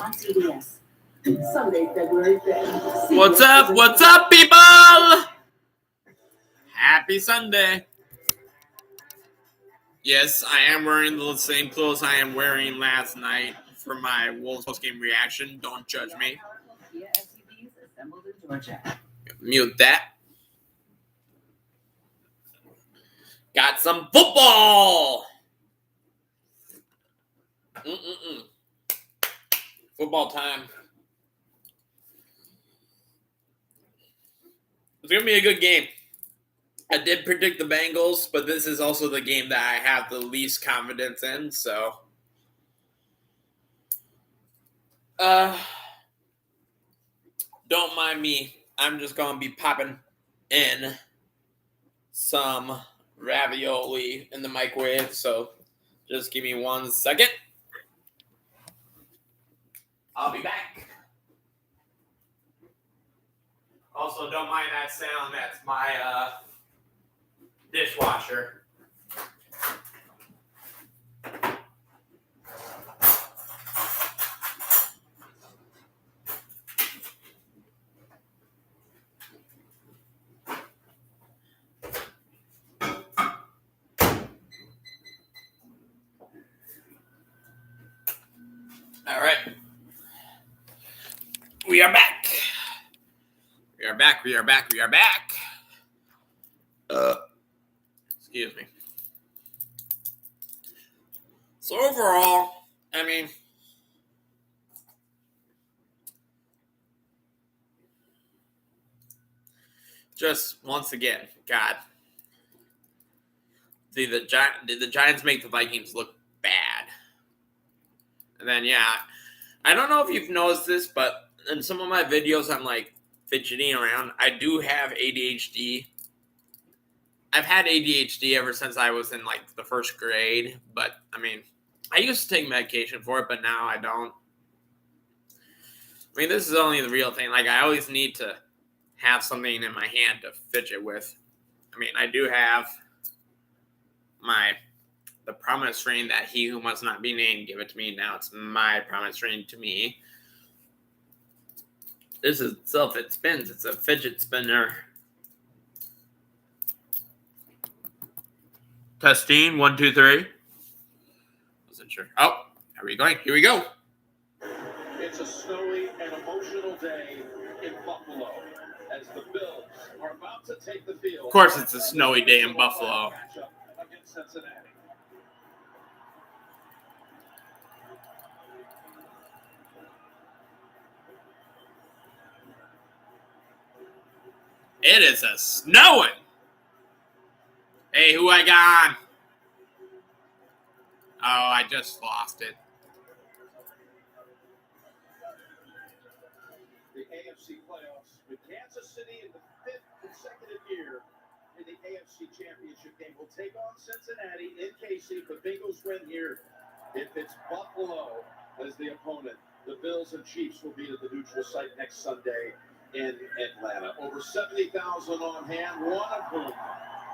on CBS. Sunday, February 5th. What's up? What's up, people? Happy Sunday. Yes, I am wearing the same clothes I am wearing last night for my Wolves post-game reaction. Don't judge me. Mute that. Got some football. Football time. It's going to be a good game. I did predict the Bengals, but this is also the game that I have the least confidence in, so. Don't mind me. I'm just going to be popping in some ravioli in the microwave, so just give me 1 second. I'll be back. Also, don't mind that sound. That's my dishwasher. All right. We are back. We are back. Excuse me. So overall, I mean, just once again, God, did the Giants make the Vikings look bad? And then, yeah, I don't know if you've noticed this, but in some of my videos, I'm like fidgeting around. I do have ADHD. I've had ADHD ever since I was in like the first grade, but I mean, I used to take medication for it, but now I don't. I mean, this is only the real thing. Like, I always need to have something in my hand to fidget with. I mean, I do have the promise ring that he who must not be named give it to me. Now it's my promise ring to me. This is itself, it spins. It's a fidget spinner. Testing, 1, 2, 3. Wasn't sure. Oh, are we going? Here we go. It's a snowy and emotional day in Buffalo as the Bills are about to take the field. Of course, it's a snowy day in Buffalo. Against Cincinnati. It is a snowing. Hey, who I got on? Oh, I just lost it. The AFC playoffs with Kansas City in the 5th consecutive year in the AFC Championship game will take on Cincinnati in KC. The Bengals win here. If it's Buffalo as the opponent, the Bills and Chiefs will be at the neutral site next Sunday in Atlanta. Over 70,000 on hand, one of whom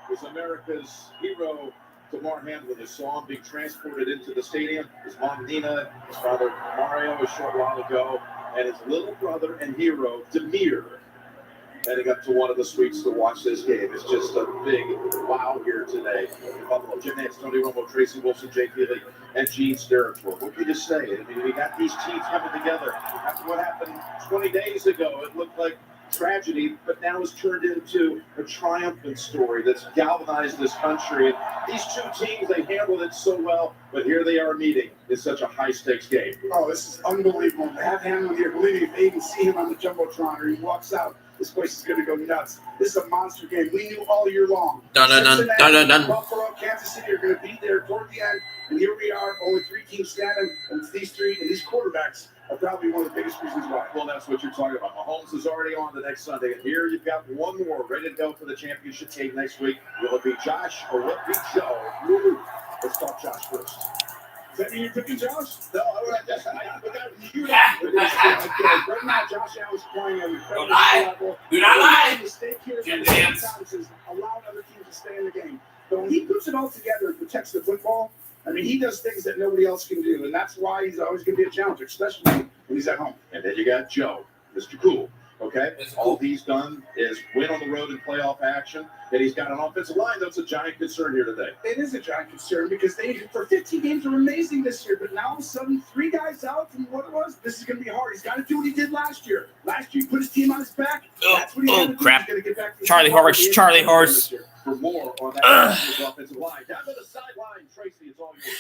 was America's hero, Damar Hamlin. You saw him being transported into the stadium. His mom, Nina, his father, Mario, a short while ago, and his little brother and hero, Demir, heading up to one of the suites to watch this game. It's just a big wow here today. Buffalo, Jim Nantz, Tony Romo, Tracy Wilson, Jake Healy, and Gene Steratore. What can you say? I mean, we got these teams coming together. After what happened 20 days ago, it looked like tragedy, but now it's turned into a triumphant story that's galvanized this country. And these two teams, they handled it so well, but here they are meeting in such a high-stakes game. Oh, this is unbelievable. To have Hamlin here, believe me, if they even see him on the Jumbotron or he walks out, this place is going to go nuts. This is a monster game. We knew all year long. Dun. Buffalo, Kansas City are going to be there toward the end. And here we are, only 3 teams standing, and it's these 3, and these quarterbacks are probably one of the biggest reasons why. Well, that's what you're talking about. Mahomes is already on the next Sunday, and here you've got one more ready to go for the championship game next week. Will it be Josh or will it be Joe? Woo. Let's talk Josh first. Does that mean you're picking Josh? No, right now, Josh Allen's playing at an incredible level. Do not lie. The mistake here Jim sometimes is allowing other teams to stay in the game. But when he puts it all together and protects the football, I mean, he does things that nobody else can do, and that's why he's always going to be a challenger, especially when he's at home. And then you got Joe, Mr. Cool. Okay? Mr. All Cool. he's done is win on the road in playoff action. And he's got an offensive line that's a giant concern here today. It is a giant concern because they, for 15 games, were amazing this year. But now all of a sudden, 3 guys out from what it was. This is going to be hard. He's got to do what he did last year. Last year, he put his team on his back. That's what he's going to do. Crap. He's going to get back to Charlie Horse, Charlie Horse. For more on that offensive line. Down to the sideline, Tracy, it's all yours.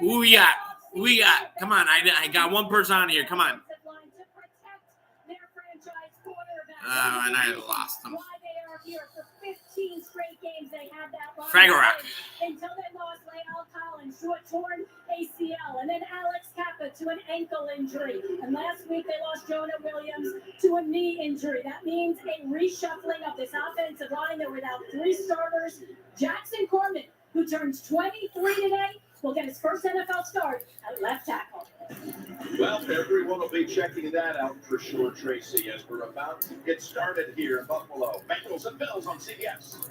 Who we got? Who we got? Come on, I got one person on here. Come on. And I lost them. Fragorak. Until they lost Lael Collins to a torn ACL, and then Alex Kappa to an ankle injury. And last week they lost Jonah Williams to a knee injury. That means a reshuffling of this offensive line. They're without 3 starters. Jackson Corman, who turns 23 today, will get his first NFL start at left tackle. Well, everyone will be checking that out for sure, Tracy, as we're about to get started here in Buffalo. Bengals and Bills on CBS.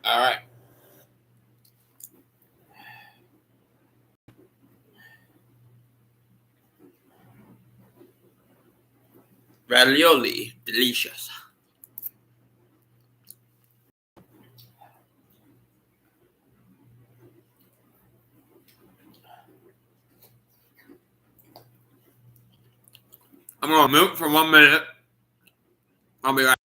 All right. Ravioli, delicious. I'm going to mute for 1 minute. I'll be right back.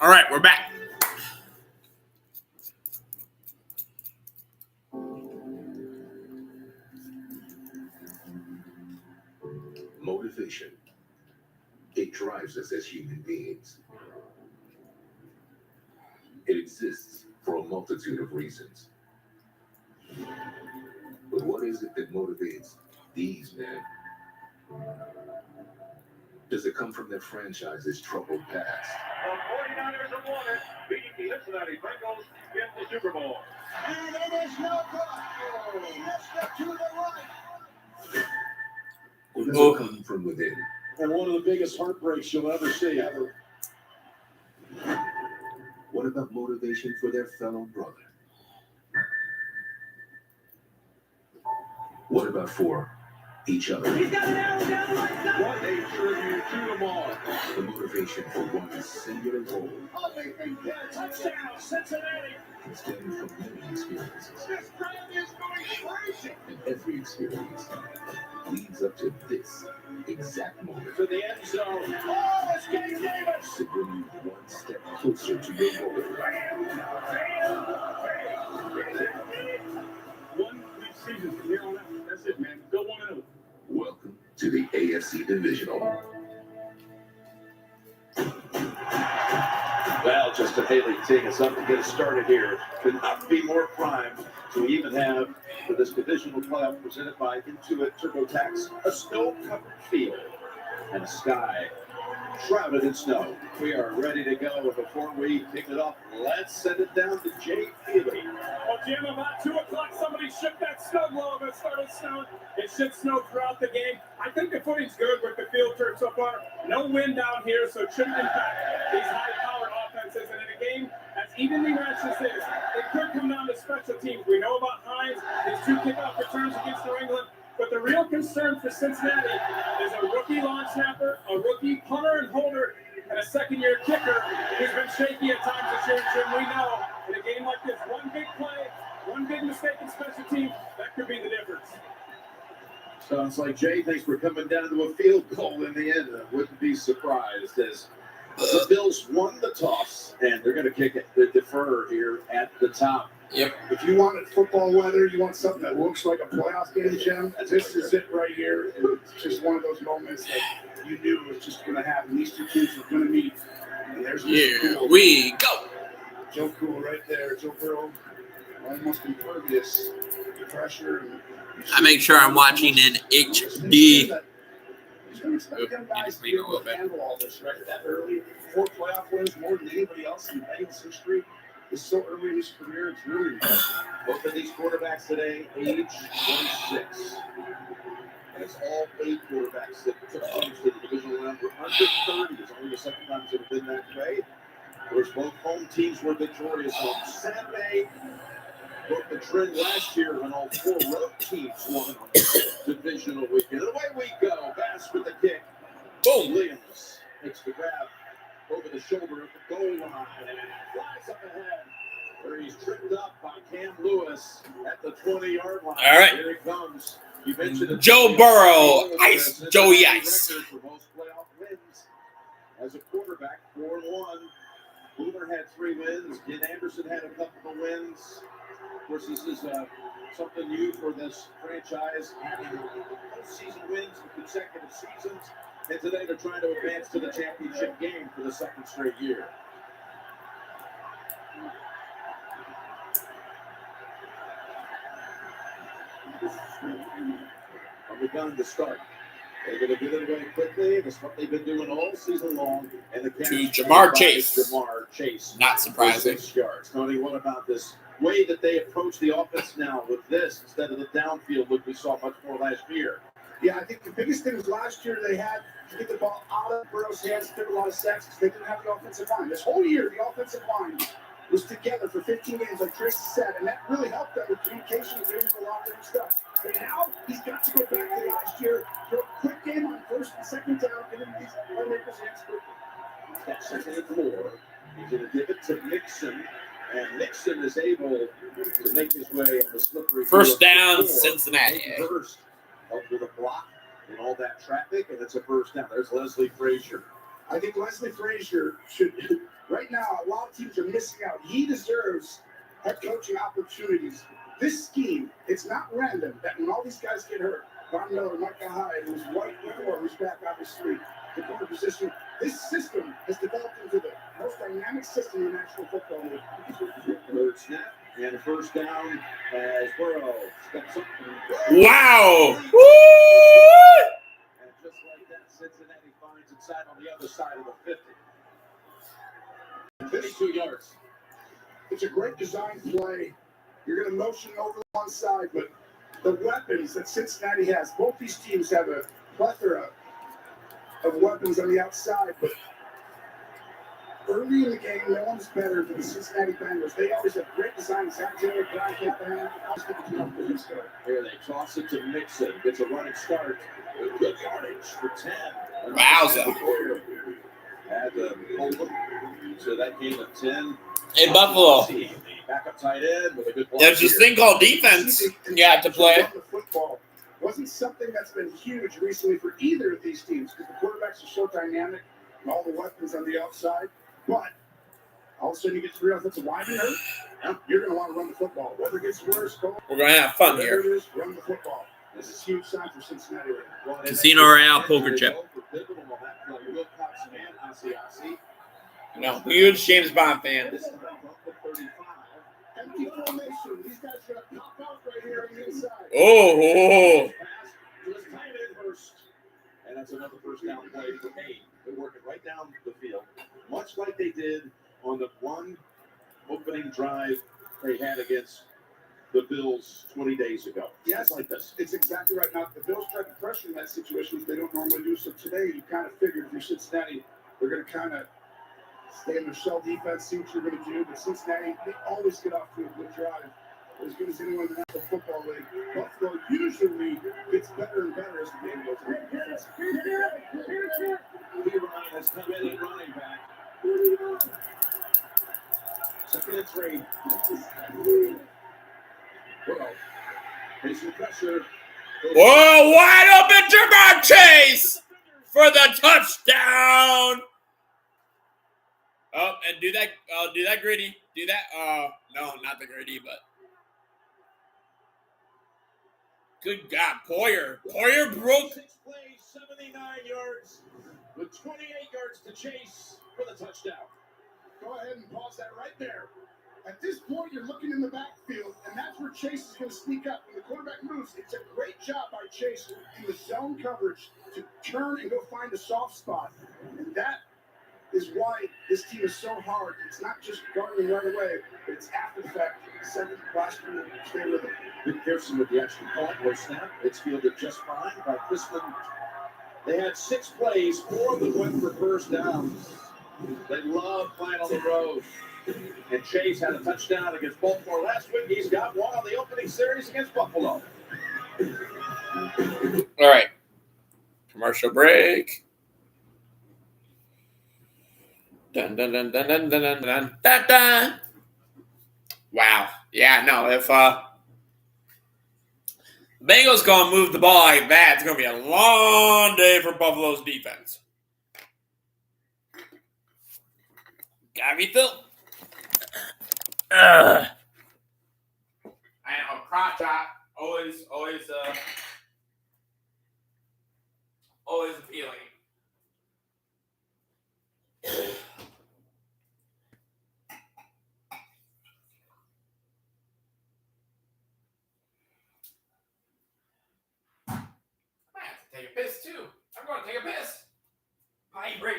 All right, we're back. Motivation. It drives us as human beings. It exists for a multitude of reasons. But what is it that motivates these men? Does it come from their franchise's troubled past? The 49ers have won it, beating the Cincinnati Bengals in the Super Bowl. And it is no good. He missed it to the right. Or does it come from within? And one of the biggest heartbreaks you'll ever see. What about motivation for their fellow brother? What about for each other? He's got an arrow down the right side. What a tribute to them all. The motivation for one singular goal Oh, they think that touchdown, Cincinnati. can stem from many experiences. This crowd is going crazy. And every experience leads up to this exact moment To the end zone. Oh, it's Gabe Davis. to bring you one step closer to your goal. One complete season from here on out. That's it, man. Go 1-0. Welcome to the AFC Divisional. Well, Justin Haley taking us up to get us started here. Could not be more primed to even have for this divisional playoff presented by Intuit TurboTax a snow-covered field and a sky shrouded in snow. We are ready to go, and before we kick it off, let's send it down to Jay Feely. Well, Jim, about 2 o'clock, somebody shipped that snow globe and started snowing. It should snow throughout the game. I think the footing's good with the field turf so far. No wind down here, so it shouldn't impact these high-powered offenses. And in a game as evenly matched as this, it could come down to special teams. We know about Hines, his 2 kickoff returns against New England. But the real concern for Cincinnati is a rookie long snapper, a rookie punter and holder, and and a second-year kicker who's been shaky at times this year. Jim, we know in a game like this, one big play, one big mistake in special teams, that could be the difference. Sounds like Jay thinks we're coming down to a field goal in the end. I wouldn't be surprised as the Bills won the toss, and they're going to kick it, the defer here at the top. Yep. If you wanted football weather, you want something that looks like a playoff game, Jim, this is it right here. It's just one of those moments that you knew was just going to happen. These two teams were going to meet. And there's Here Cool. we go. Joe Cool right there. Joe Burrow, almost impervious to pressure. I make sure I'm watching in HD. He's going to expect Oop, them you guys just to made be it a able little to bit. handle all this right that early. 4 playoff wins, more than anybody else in Bengals history. It's so early in his career, it's really impressive. Both of these quarterbacks today, age 26. That's all 8 quarterbacks that took teams to the divisional round were under 30. It's only the second time it's ever been that way. Of course, both home teams were victorious on Saturday. Broke the trend last year when all 4 road teams won on divisional weekend. And away we go. Bass with the kick. Boom. Williams makes the grab over the shoulder at the goal line and flies up ahead. Where he's tripped up by Cam Lewis at the 20-yard line. All right. Here he comes. You mentioned it. Joe Burrow, Ice Joey Ice. For most playoff wins as a quarterback, 4-1. Boomer had 3 wins. Ken Anderson had a couple of wins. Of course, this is something new for this franchise, having postseason wins in consecutive seasons. And today they're trying to advance to the championship game for the 2nd straight year. On the gun to start. They're going to get it away quickly. That's what they've been doing all season long. And the To Jamar Chase. Jamar Chase. Not surprising. 6 yards. Tony, what about this way that they approach the offense now with this instead of the downfield look we saw much more last year? Yeah, I think the biggest thing was last year they had to get the ball out of Burrow's hands, took a lot of sacks because they didn't have the offensive line. This whole year, the offensive line was together for 15 games, like Tracy said, and that really helped them with communication and doing a lot of different stuff. But now he's got to go back to last year, throw a quick game on 1st and 2nd down, get him these playmakers hands quickly. That 2nd and 4. He's going to give it to Nixon, and Nixon is able to make his way on the slippery First field down, to 4. Cincinnati. First, up with a block and all that traffic, and it's a first down. There's Leslie Frazier. I think Leslie Frazier should, right now, a lot of teams are missing out. He deserves head coaching opportunities. This scheme, it's not random that when all these guys get hurt, Von Miller, Micah Hyde, who's white before, who's back, obviously, the corner position, this system has developed into the most dynamic system in the National Football League. Third snap and a first down as Burrow steps up. Wow. Woo! And just like that, Cincinnati finds inside on the other side of the 50. 52 yards. It's a great design play. You're going to motion over one side, but the weapons that Cincinnati has, both these teams have a plethora of weapons on the outside, but early in the game, no one's better than the Cincinnati Bengals. They always have great designs. Zach Taylor, Brian Campaign, Here they toss it to Nixon. Gets a running start. Good yardage for 10. Wowza. Had to hold them to that game of 10. In Buffalo. Backup tight end with a good block. There's this thing called defense you have to play. The football wasn't something that's been huge recently for either of these teams because the quarterbacks are so dynamic and all the weapons on the outside. But all of a sudden you get 3 offensive linemen hurt, you're going to want to run the football. Whether it gets worse, We're going to have fun whatever here. it is, run the football. This is a huge sign for Cincinnati right now. Casino Royale poker chip. No, huge James Bond fan. This is from the 35. Empty formation. These guys are going to pop out right here on the inside. Oh. Pass to his tight end first. And that's another first down play for Payne. They're working right down the field, much like they did on the one opening drive they had against the Bills 20 days ago. Yes, Like this. it's exactly right. Now, the Bills tried to pressure in that situation, which they don't normally do. So today, you kind of figured if you're Cincinnati, they're going to kind of stay in their shell defense, see what you're going to do. But Cincinnati, they always get off to a good drive. As good as anyone in the National Football League. Buffalo usually gets better and better as the game goes on. Ryan has come in at running back. Second and 3. Burrow. Facing pressure. Whoa, wide open Jamar Chase for the touchdown. Oh, and do that gritty. Do that. No, not the gritty, but good God, Poyer. Poyer broke. 6 plays, 79 yards, with 28 yards to Chase for the touchdown. Go ahead and pause that right there. At this point, you're looking in the backfield, and that's where Chase is going to sneak up. When the quarterback moves, it's a great job by Chase in the zone coverage to turn and go find a soft spot. And that is why this team is so hard. It's not just guarding right away, but it's after the fact. Second, last year, stay with it. Vic Pearson with the extra point. No snap. It's fielded just fine by Crispin. They had 6 plays, 4 of them went for first downs. They love playing on the road. And Chase had a touchdown against Baltimore last week. He's got one on the opening series against Buffalo. All right. Commercial break. Dun dun dun dun dun dun dun dun dun dun. Wow. Yeah, no, if Bengals gonna move the ball like that, it's gonna be a long day for Buffalo's defense. Gotta be filled. I know, crotch shot, always appealing. I have to take a piss too. I'm going to take a piss. Potty break.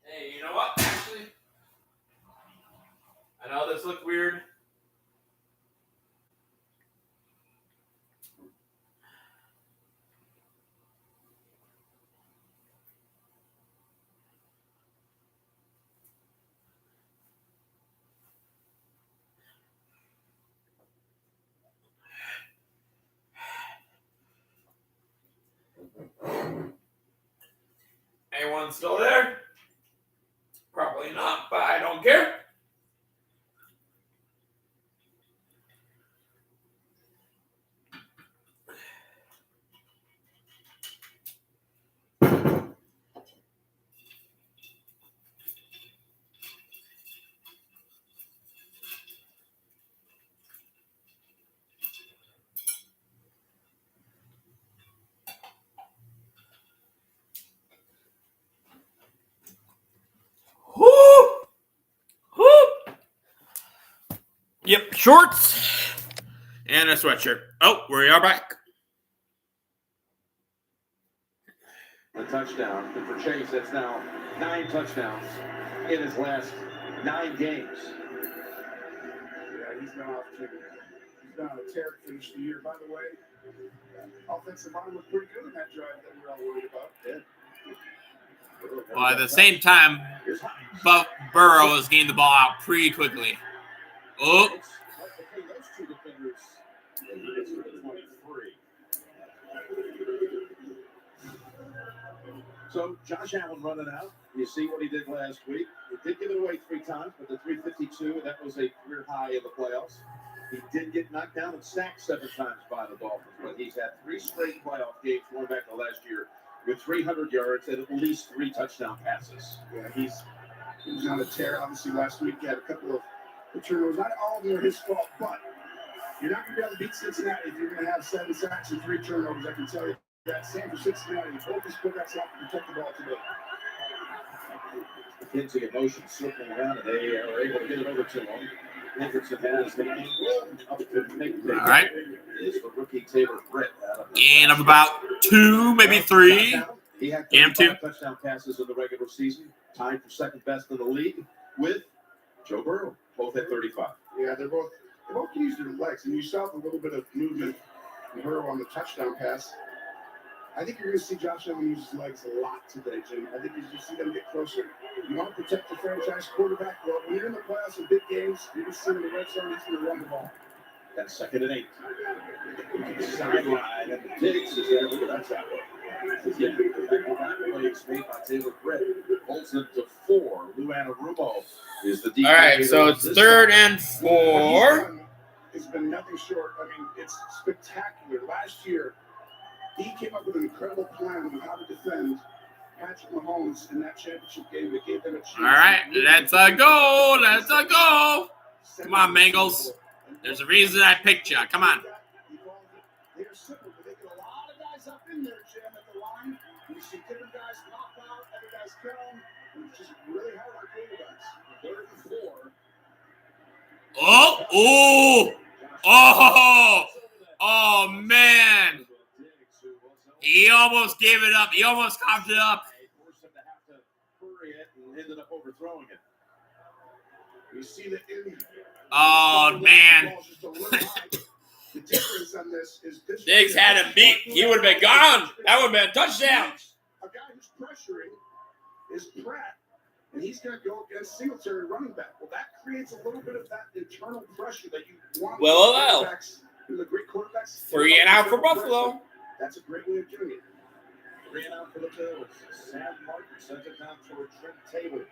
Hey, you know what? Actually, I know this looked weird. Anyone still there? Probably not, but I don't care. Whoop! Whoop! Yep, shorts and a sweatshirt. Oh, we are back. A touchdown. And for Chase, that's now 9 touchdowns in his last 9 games. Yeah, he's been off to. He's been on a tear to finish the year. By the way, offensive line looked pretty good in that drive that we were all worried about. Yeah. Well, at the same time, Burrow is getting the ball out pretty quickly. Oh. Between those 2 defenders, it's for the 23. So Josh Allen running out. You see what he did last week. He did give it away 3 times, but the 352, that was a career high in the playoffs. He did get knocked down and sacked 7 times by the Dolphins, but he's had 3 straight playoff games going back to last year with 300 yards and at least 3 touchdown passes. Yeah, he was on a tear. Obviously, last week he had a couple of turnovers. Not all of them are his fault, but you're not going to be able to beat Cincinnati if you're going to have 7 sacks and 3 turnovers. I can tell you that. Same for Cincinnati. Both his quarterbacks have to protect the ball today. McKenzie in motion, circling around, and they are able to get it over to him. Hendrickson has the angle up to make the All right. is the rookie Taylor Britt. Gain of about 2, maybe 3. He had Gain 2. 35 touchdown passes in the regular season, tied for second best in the league with Joe Burrow, both at 35. Yeah, they both can use their legs, and you saw a little bit of movement in Burrow on the touchdown pass. I think you're going to see Josh Allen use his legs a lot today, Jim. I think as you see them get closer, you want to protect the franchise quarterback. Well, when you're in the playoffs in big games, you're going to see him in the red zone, he's going to run the ball. That's 2nd and 8. Sideline, and Diggs is there. Look at that tackle. Yeah, plays made by Taylor Britt. Holds it to 4. Lou Anarumo is the defense. All right, so it's 3rd and 4. It's been nothing short. I mean, it's spectacular. Last year, he came up with an incredible plan on how to defend Patrick Mahomes in that championship game that gave them a chance. All right, let's go. Let's go. Come on, Bengals. There's a reason I picked you. Come on. They're simple, but they get a lot of guys up in there, Jim, at the line. You see different guys pop out, other guys kill them. And it's just really hard on quarterbacks. 3rd and 4. Oh, man. He almost gave it up. He almost coughed it up. Forced him to have to hurry it and ended up overthrowing it. You see that in Oh, man. The difference on this is this. Diggs had him beat. He would have been gone. That would have been a touchdown. A guy who's pressuring is Pratt, and he's going to go against Singletary running back. Well, that creates a little bit of that internal pressure that you want. Well. The great quarterbacks. 3 and out for Buffalo. That's a great way of doing it. 3 and out for the Bills. Sam Martin sends it down toward Trent Taylor.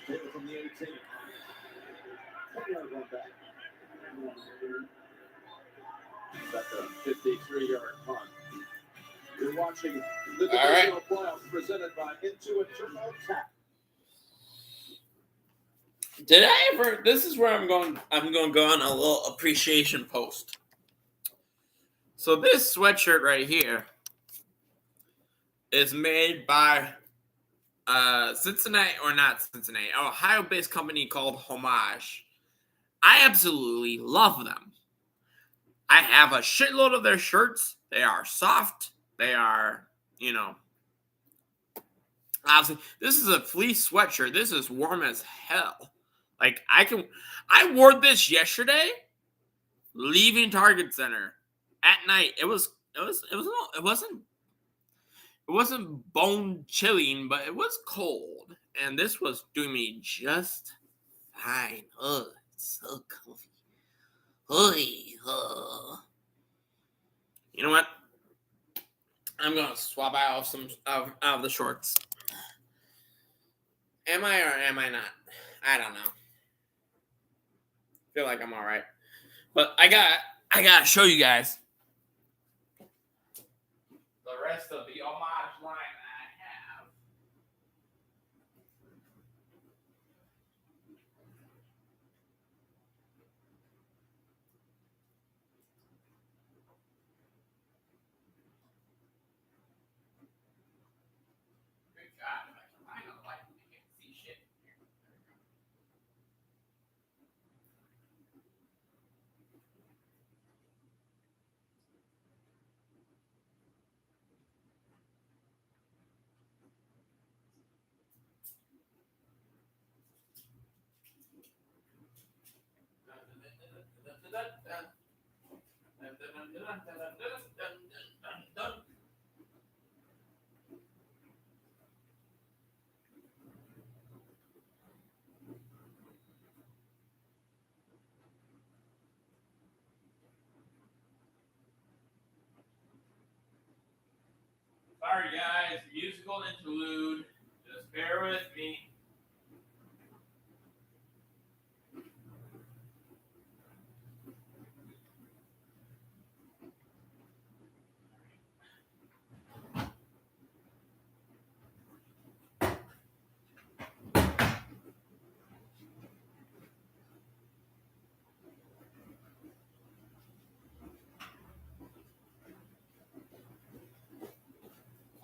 Taylor from the 18. 20-yard run back. That's a 53-yard punt. You're watching the divisional playoffs presented by Intuit Turbo Tap. Did I ever? This is where I'm going to go on a little appreciation post. So this sweatshirt right here is made by Ohio-based company called Homage. I absolutely love them. I have a shitload of their shirts. They are soft. They are, obviously, this is a fleece sweatshirt. This is warm as hell. Like, I wore this yesterday, leaving Target Center at night. It wasn't bone chilling, but it was cold, and this was doing me just fine. Ugh, it's so comfy. You know what? I'm gonna swap out some of the shorts. Am I or am I not? I don't know. Feel like I'm all right, but I gotta show you guys the rest of the homage line I have. Good God, if I can find a light, I can't see shit. Sorry guys, musical interlude. Just bear with me.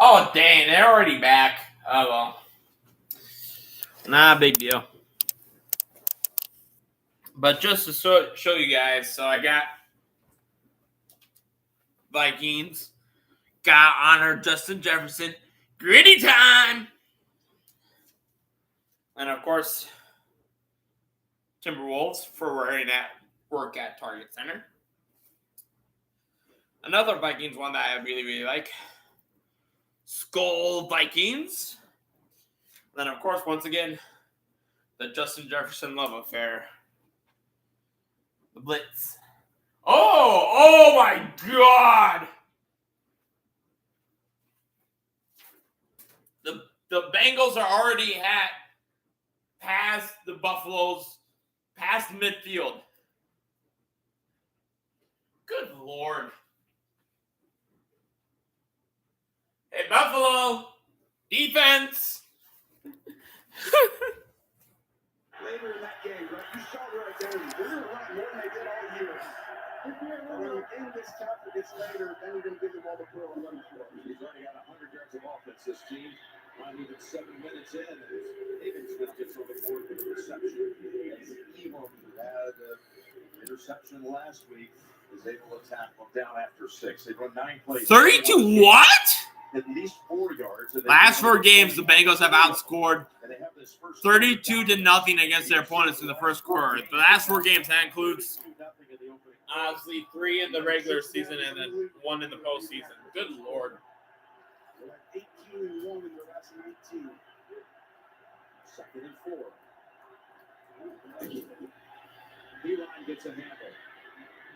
Oh, dang, they're already back. Oh, well. Nah, big deal. But just to show you guys, so I got Vikings, got honor Justin Jefferson, gritty time. And of course, Timberwolves for wearing that work at Target Center. Another Vikings one that I really, really like. Skull Vikings. Then, of course, once again, the Justin Jefferson love affair. The Blitz. Oh my God! The Bengals are already past the Buffaloes, past midfield. Good Lord. Hey, Buffalo, defense. Later in that game, right? You saw their identity. They're going to run more than they did all year. And when the game gets tough, it gets later, then you're going to give the ball to Burrow and run the floor. He's already got 100 yards of offense, this team. Not even 7 minutes in. And Higgins now gets on the board with a reception. As Elam had an interception last week, is able to tackle him down after 6. They run 9 plays. 32 what? At least 4 yards. Last 4 games, the Bengals have outscored 32-0 against their opponents in the first quarter. The last 4 games, that includes obviously 3 in the regular season and then 1 in the postseason. Good Lord. They're like 18-1 in their last 19. 2nd and 4. Beeline gets a handle.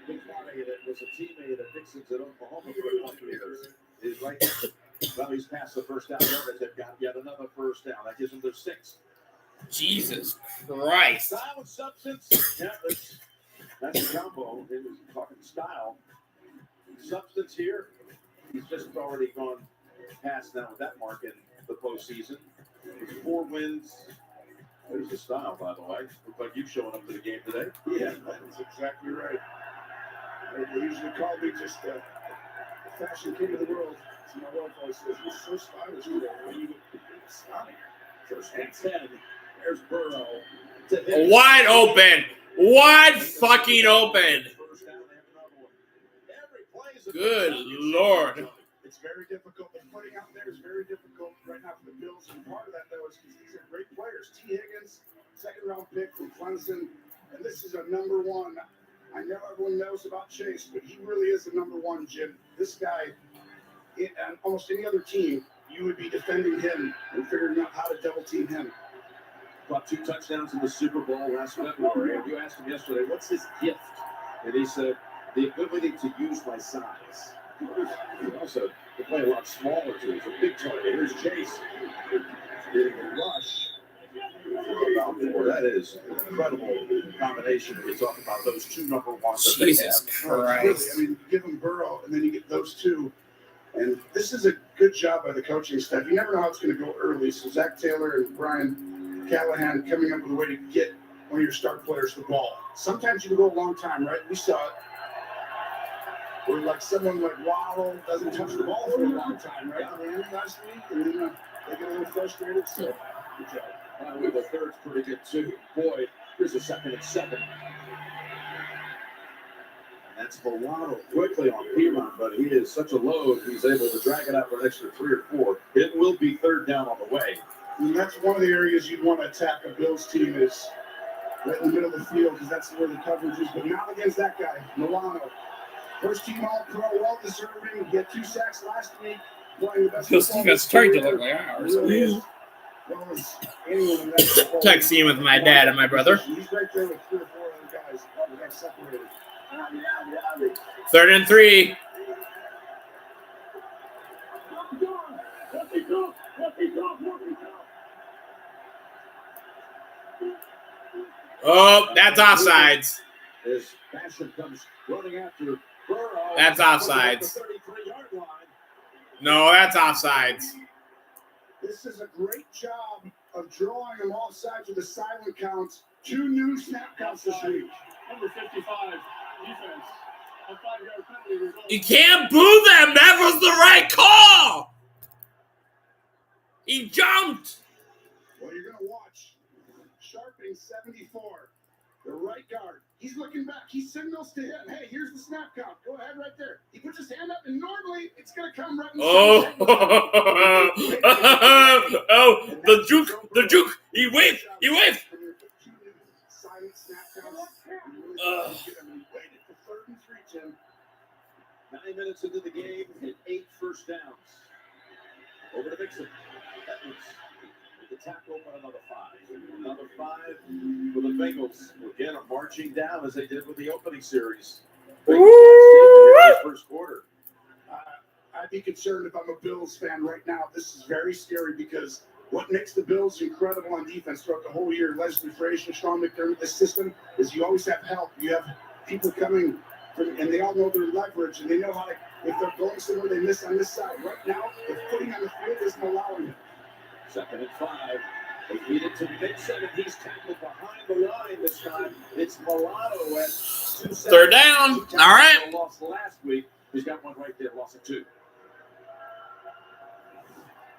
McFarlane, that was a teammate of Dixon's at Oklahoma for a couple years, is right there. Well, he's passed the first down yardage. They've got yet another first down. That gives them their 6th. Jesus Christ. Style and substance. Yeah, that's a combo. It was talking style. Substance here. He's just already gone past now with that mark in the postseason. 4 wins. There's the style, by the way. Looks like you showing up to the game today. Yeah, that's exactly right. They usually call me just the fashion king of the world. So my wife always says, "You're so stylish today." When you stunning. First and 10. There's Burrow. Wide open. Wide fucking open. First down, they have another one. Every play is a Good Lord. It's very difficult. The putting out there is very difficult right now for the Bills. And part of that, though, is because these are great players. T. Higgins, 2nd-round pick from Clemson. And this is a number 1. I know everyone knows about Chase, but he really is the number 1, Jim. This guy, on almost any other team, you would be defending him and figuring out how to double team him. Got 2 touchdowns in the Super Bowl last February. And you asked him yesterday, what's his gift? And he said, the ability to use my size. He also to play a lot smaller, too. He's a big target. Here's Chase. Getting a rush. That is an incredible combination when you talk about those 2 number 1s. Jesus Christ. I mean, give him Burrow, and then you get those 2. And this is a good job by the coaching staff. You never know how it's going to go early. So Zach Taylor and Brian Callahan coming up with a way to get one of your star players the ball. Sometimes you can go a long time, right? We saw it. Where like someone like Waddle doesn't touch the ball for a long time, right? On the end last week, and then they get a little frustrated. So good job. By the way, the third's pretty good too. Boyd, here's a 2nd and 7. And that's Milano quickly on Piron, but he is such a load, he's able to drag it out for an extra 3 or 4. It will be 3rd down on the way. And that's one of the areas you'd want to attack a Bills team is right in the middle of the field because that's where the coverage is. But not against that guy, Milano. First team All-Pro, well-deserving. He had 2 sacks last week. Playing the best Feels starting to look like ours. Well as anyone in that Texting with my dad and my brother. He's right there with 3 or 4 other guys that got separated. 3rd and 3. Oh, that's offsides. As Basham comes running after Burrow. That's offsides. No, that's offsides. This is a great job of drawing them all sides with a silent count. 2 new snap counts this week. Number 55, defense. A 5-yard penalty result. You can't boo them. That was the right call. He jumped. Well, you're going to watch Sharping 74, the right guard. He's looking back. He signals to him, hey, here's the snap count. Go ahead right there. He puts his hand up, and normally it's going to come right in the Oh, the juke. He waved. Silent snap count. Waited for 3rd and 3, Jim. 9 minutes into the game and 8 first downs. Over to Mixon. Edwards with the tackle, but another 5. Another 5 for the Bengals. Again, are marching down as they did with the opening series. Bengals first quarter. I'd be concerned if I'm a Bills fan right now. This is very scary because what makes the Bills incredible on defense throughout the whole year, Leslie Frazier, Sean McDermott, this system, is you always have help. You have people coming from, and they all know their leverage, and they know how to, if they're going somewhere, they miss on this side. Right now, the footing on the field isn't allowing it. 2nd and 5. They feed it to Mixon, and he's tackled behind the line this time. It's Milano at 2 3rd down. All right. Lost last week. He's got one right there. Lost at 2.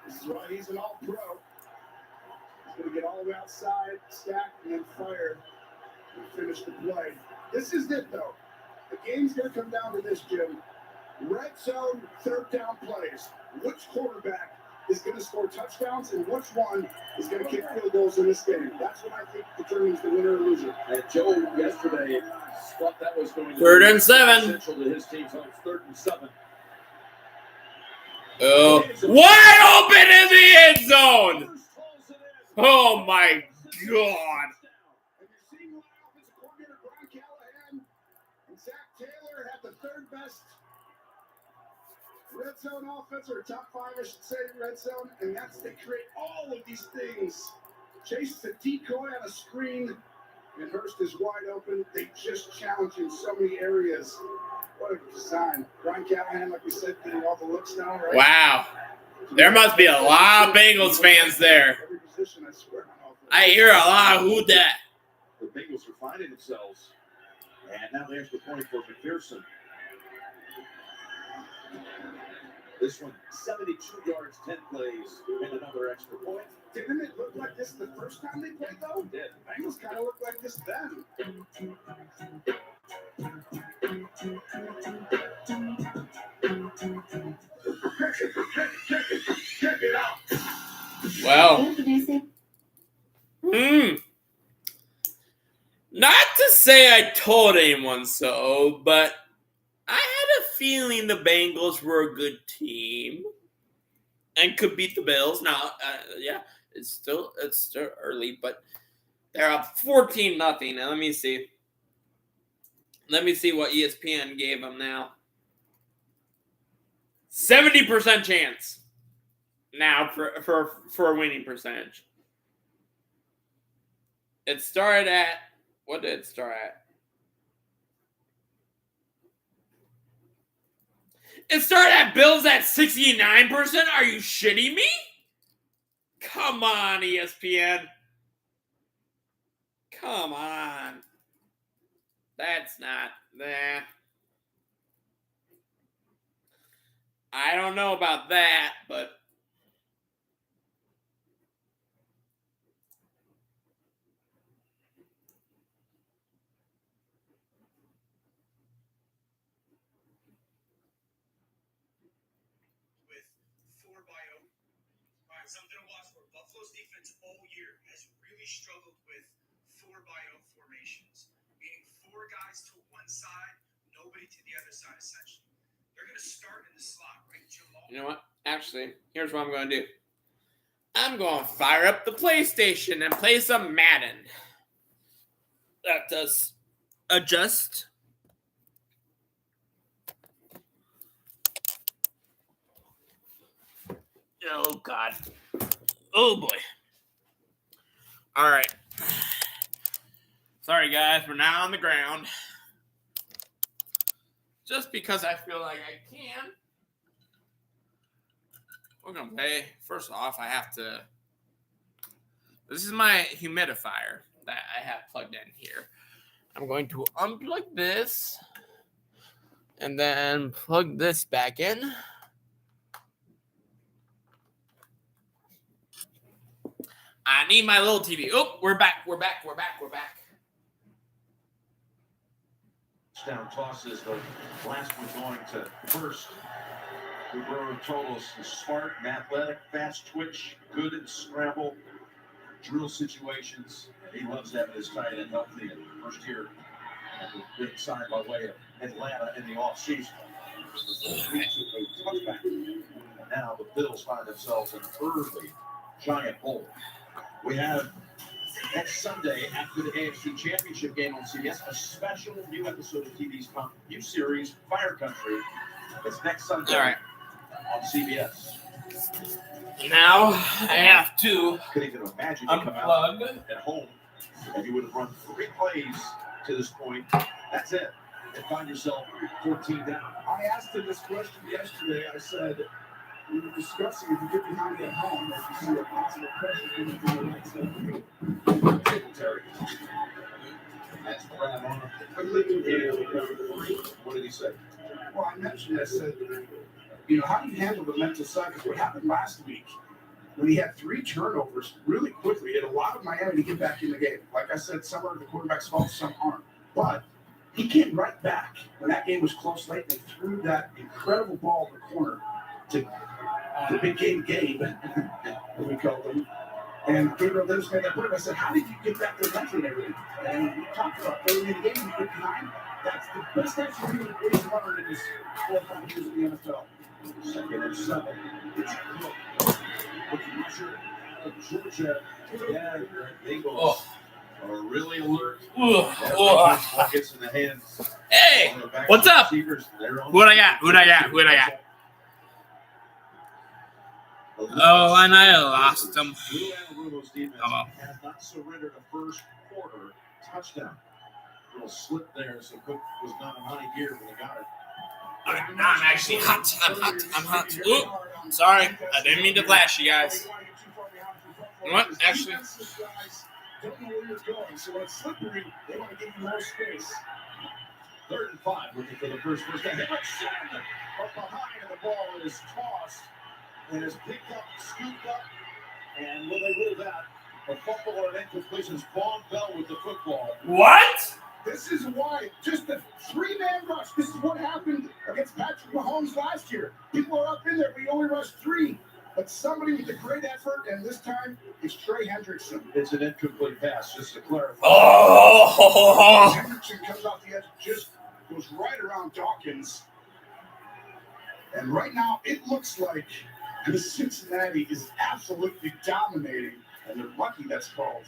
This is why he's an all-pro. He's going to get all the way outside, stack, and then fire and finish the play. This is it, though. The game's going to come down to this, Jim. Red zone, 3rd down plays. Which quarterback is going to score touchdowns and which one is going to kick field goals in this game? That's what I think determines the winner or loser. And Joe yesterday thought that was going to 3rd and 7. essential to his team, so it's 3rd and 7. Oh, wide open in the end zone. Oh my God. And you're seeing my offensive coordinator, Brian Callahan, and Zach Taylor have the 3rd best red zone offense, or top 5, I should say, red zone, and that's they create all of these things. Chase the decoy on a screen, and Hurst is wide open. They just challenge in so many areas. What a design. Brian Callahan, like we said, getting all the looks now, right? Wow. There must be a lot of Bengals fans there. Every position, I swear. I hear a lot of who that. The Bengals are finding themselves. And now the extra point for McPherson. This one, 72 yards, 10 plays, and another extra point. Didn't it look like this the first time they played, though? It did. Bengals kind of looked like this then. Check it out. Well, not to say I told anyone so, but I had a feeling the Bengals were a good team and could beat the Bills. Now, yeah, it's still early, but they're up 14-0. Now let me see. Let me see what ESPN gave them now. 70% chance now for a winning percentage. It started at, what did it start at? It started at Bills at 69%? Are you shitting me? Come on, ESPN. Come on. That's not that. I don't know about that, but with 4-0. All right, something to watch for. Buffalo's defense all year has really struggled with 4-0 formations, meaning 4 guys to one side, nobody to the other side, essentially. They're going to start in the slot, right? Jamal. you know what? Actually, here's what I'm going to do. I'm going to fire up the PlayStation and play some Madden. That does adjust. Oh, God. Oh, boy. All right. Sorry, guys. We're now on the ground. Just because I feel like I can. We're going to play. First off, I have to. This is my humidifier that I have plugged in here. I'm going to unplug this and then plug this back in. I need my little TV. Oh, we're back. touchdown tosses. The last one going to first. Who totals is smart and athletic, fast twitch, good at scramble, drill situations. He loves having his tight end healthy. And first year, big sign by way of Atlanta in the offseason. Now the Bills find themselves in an early giant hole. We have next Sunday after the AFC Championship game on CBS, a special new episode of TV's new series, Fire Country. It's next Sunday on CBS. Now I have to Couldn't even imagine you come out at home and you would have run 3 plays to this point. That's it. And find yourself 14 down. I asked him this question yesterday. I said, we were discussing if you get behind me at home, if you see a possible pressure coming from the right side. Singletary. That's Brad on What did he say? Well, I mentioned, I said, you know, how do you handle the mental side? Because what happened last week, when he had 3 turnovers really quickly, it allowed Miami to get back in the game. Like I said, some are the quarterback's fault, some aren't. But he came right back when that game was close late. They threw that incredible ball in the corner to the big game Gabe, as we called him. And Gabriel Davis made that play. I said, how did you get back there mentally and everything? And we talked about early in the game, you get behind. That's the best thing you can do learn in his 4 or 5 years in the NFL. 2nd and 7. It's Cook. Looking rusher out of Georgia. Yeah, the Bengals are really alert. That gets in the hands. Hey, what's up? What I got? What I got? Oh, and I lost him. Come on. Has not surrendered a first quarter touchdown. Little slip there, so Cook was not in high gear when he got it. I'm actually hot. I'm hot. Ooh, I'm sorry. I didn't mean to flash you guys. You know what? Actually. Don't know where you're going, so when it's slippery, they want to give you more space. 3rd and 5, looking for the first down. They might send it up behind, and the ball is tossed and is picked up, scooped up, and will they rule that? A fumble or an incompletion. Vaughn Bell with the football. What? This is why, just a 3-man rush. This is what happened against Patrick Mahomes last year. People are up in there. We only rushed 3. But somebody with a great effort, and this time it's Trey Hendrickson. It's an incomplete pass, just to clarify. Oh! Hendrickson comes off the edge, just goes right around Dawkins. And right now, it looks like Cincinnati is absolutely dominating. And they're lucky that's called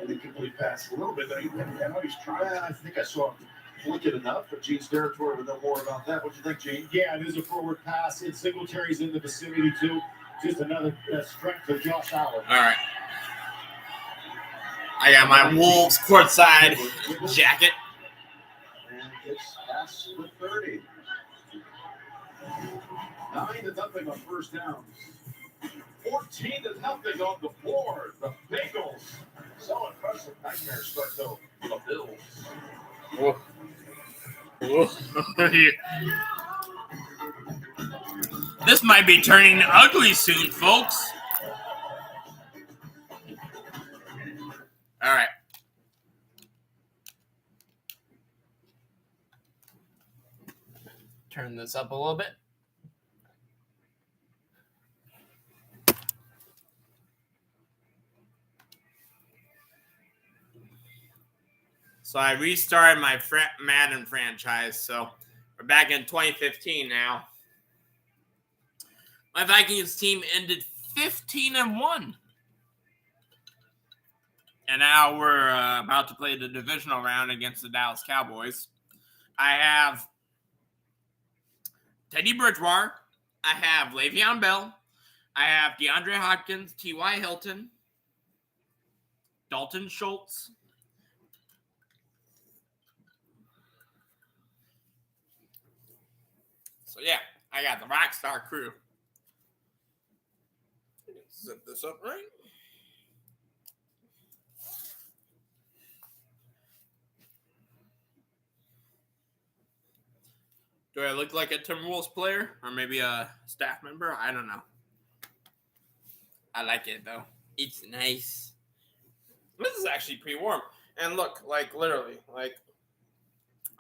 an incomplete pass. A little bit, I know he's trying. I think I saw him flick it enough, but Gene's territory would know more about that. What do you think, Gene? Yeah, it is a forward pass. And Singletary's in the vicinity, too. Just another strength for Josh Allen. All right. I got my Wolves courtside jacket. And it's past the 30. 9-0 on first downs. 14-0 on the board. The Bengals. So impressive. Nightmare start, though, for the Bills. This might be turning ugly soon, folks. All right. Turn this up a little bit. So I restarted my Madden franchise, so we're back in 2015 now. My Vikings team ended 15-1. And now we're about to play the divisional round against the Dallas Cowboys. I have Teddy Bridgewater. I have Le'Veon Bell. I have DeAndre Hopkins, T.Y. Hilton, Dalton Schultz. So, yeah, I got the Rockstar crew. Zip this up right. Do I look like a Timberwolves player? Or maybe a staff member? I don't know. I like it, though. It's nice. This is actually pretty warm. And look, like, literally, like,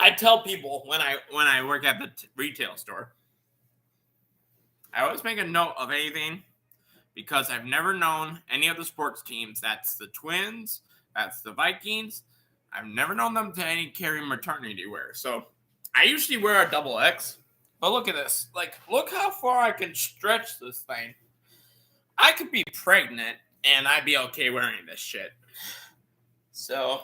I tell people when I work at the retail store, I always make a note of anything because I've never known any of the sports teams. That's the Twins. That's the Vikings. I've never known them to carry maternity wear. So I usually wear a double X. But look at this. Like, look how far I can stretch this thing. I could be pregnant and I'd be okay wearing this shit. So,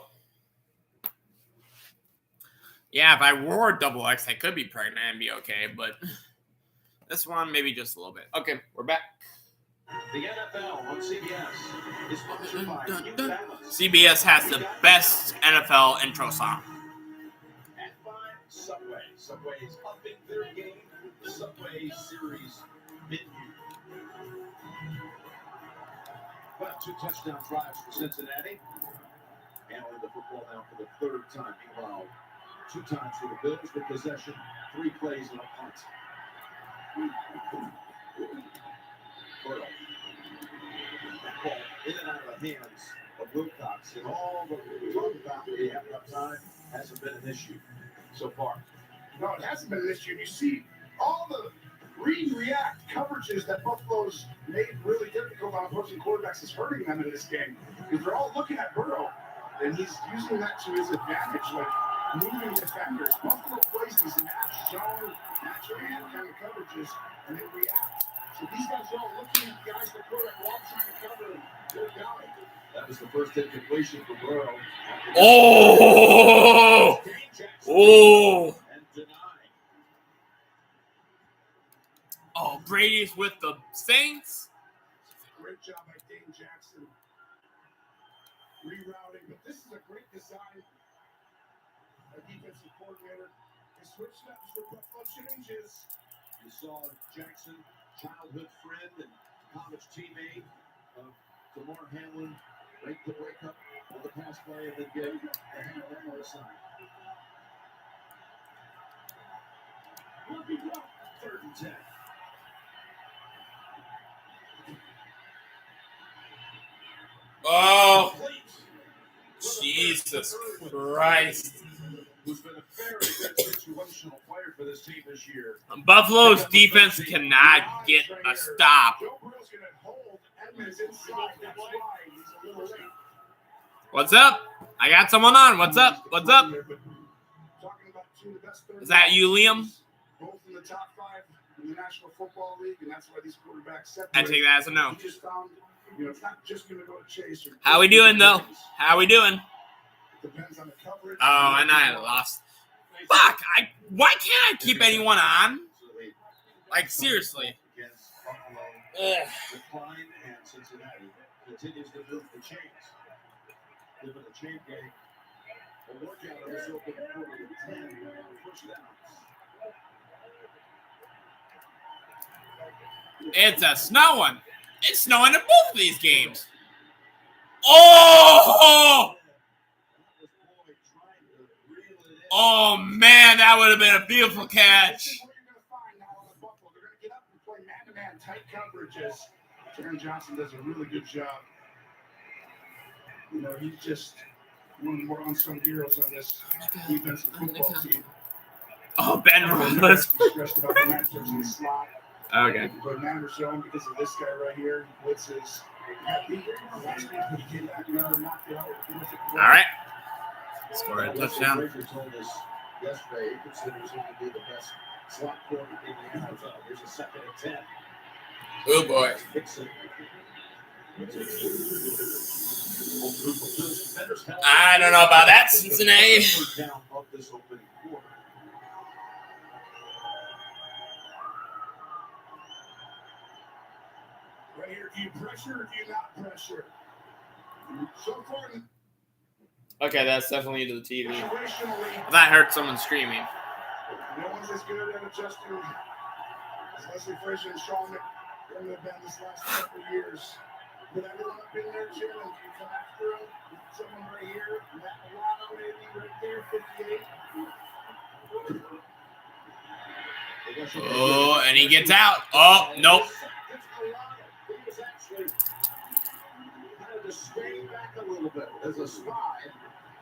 yeah, if I wore a double X, I could be pregnant and be okay. But this one, maybe just a little bit. Okay, we're back. The NFL on CBS is sponsored by New Balance. CBS has the best NFL intro song. And by Subway. Subway is upping their game. Subway Series menu. Well, 2 touchdown drives for Cincinnati. Handling the football now for the 3rd time. Meanwhile, 2 times for the Bills with possession, 3 plays and a punt. Burrow. That ball in and out of the hands of Wilcox. And all the talk about that he had enough time hasn't been an issue so far. No, it hasn't been an issue. You see all the read and react coverages that Buffalo's made really difficult on opposing quarterbacks is hurting them in this game. Because they're all looking at Burrow, and he's using that to his advantage, like moving defenders. Buffalo plays these match zone, match man kind of coverages, and they react. So these guys are all looking at guys the quarterback wants trying to cover, and they're going. That was the first incompletion for Burrow. Oh! Oh! And denied. Oh, Brady's with the Saints. Great job by Dane Jackson rerouting, but this is a great design. A defensive coordinator. They switched up for Buffalo changes. You saw Jackson, childhood friend and college teammate of DeMar Hamlin, break the breakup of the pass play and then get the hand on the side. 3rd and 10. Oh, Jesus Christ. Who's been a very good situational player for this team this year. Buffalo's defense cannot get a stop. Joe Burrow's going to hold Edmonds inside. That's why he's a little late. What's up? I got someone on. What's up? What's up? Talking about 2 of the best third Is that you, Liam? both in the top 5 in the National Football League, and that's why these quarterbacks separate. I take that as a no. He just found, it's not just going to go to Chase. Or How we doing, though? How we doing? Depends on the coverage. Oh, and I lost. Fuck! Why can't I keep anyone on? Like, seriously. Against Buffalo, Ugh. decline, and Cincinnati continues to move the chains. Given the chain game, a workout of this open quarter with 10 first downs. It's a snowing. It's snowing in both of these games. Oh! Oh, man, that would have been a beautiful catch. What you're going to find now on the Buffalo, they're going to get up and play man-to-man tight coverages. Jaron Johnson does a really good job. He's just one of the more unsung heroes on this defensive football team. Oh, Ben Roethlisberger. Stressed about the matchups in the slot. Okay. But man was shown because of this guy right here. He blitzes. Last week when he came back, remember, knocked it out. All right. Score a touchdown. Frazier told us yesterday he considers him to be the best slot corner in the NFL. Here's a 2nd and 10. Oh, boy. I don't know about that, Cincinnati. Right here, do you pressure or do you not pressure? So far, Okay, that's definitely to the TV. situationally, That hurt someone screaming. no one's as good at adjusting as Leslie Frazier and Sean McDermott have been this last couple of years. But everyone up in there, Jim, and you come after him, someone right here, Matt Milano maybe right there, 58. Oh, and he gets out. Oh, nope. He was actually kind of just staying back a little bit as a spy.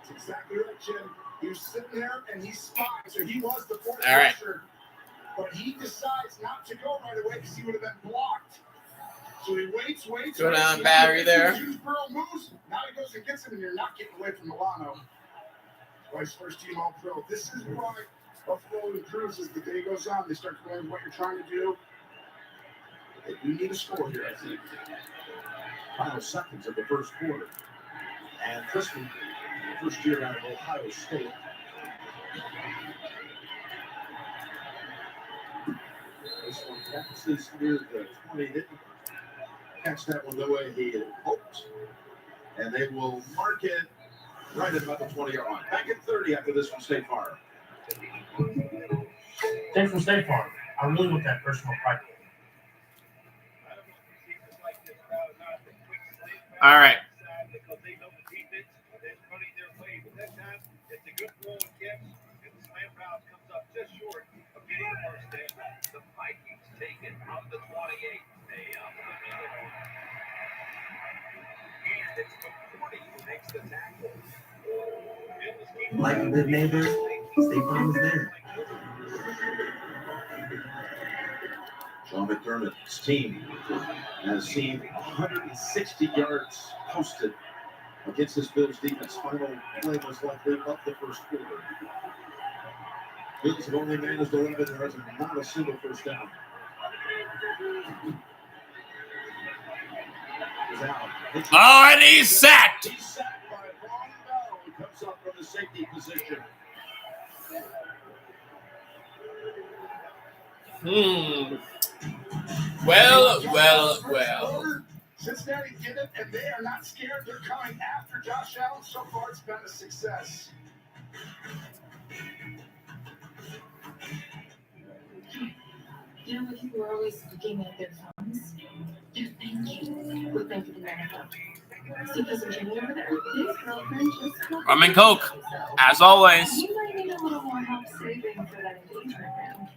That's exactly right, Jim. He was sitting there and he spotted. So he was the fourth All right. rusher, but he decides not to go right away because he would have been blocked. So he waits. Good on Barry there. Burrow moves. Now he goes and gets him, and you're not getting away from Milano. Vice first team All Pro. This is why Buffalo improves as the day goes on. They start to learn what you're trying to do. You need a score here, I think. Final seconds of the first quarter. And Tristan, first year out of Ohio State. This one passes near the 20. Didn't catch that one the way he had hoped. And they will mark it right at about the 20-yard line. Back at 30 after this from State Farm. Thanks from State Farm. I really want that personal pride. All right. Like a good neighbor, State Farm is there. Sean McDermott's team has seen 160 yards posted against this Bills defense. Final play was likely up the first quarter. Bills have only managed 11 yards and not a single first down. Oh, and he's sacked. He's sacked by Ron Bell, who comes up from the safety position. Well. Cincinnati get it, and they are not scared. They're coming after Josh Allen. So far, it's been a success. You know, when people are always looking at their phones, they're thinking. We're thinking to America. See cousin Jimmy over there? His girlfriend just got Rum and Coke, as always. You might need a little more help saving for that engagement ring.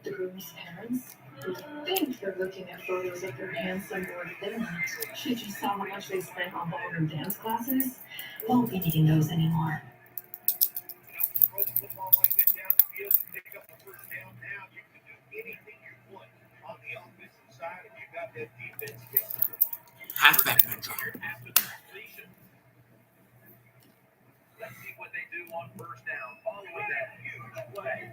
The groom's parents, who think they're looking at photos of their handsome boy there. She just saw how much they spent on ballroom dance classes. Won't be needing those anymore. Halfback control. Let's see what they do on first down following that huge play.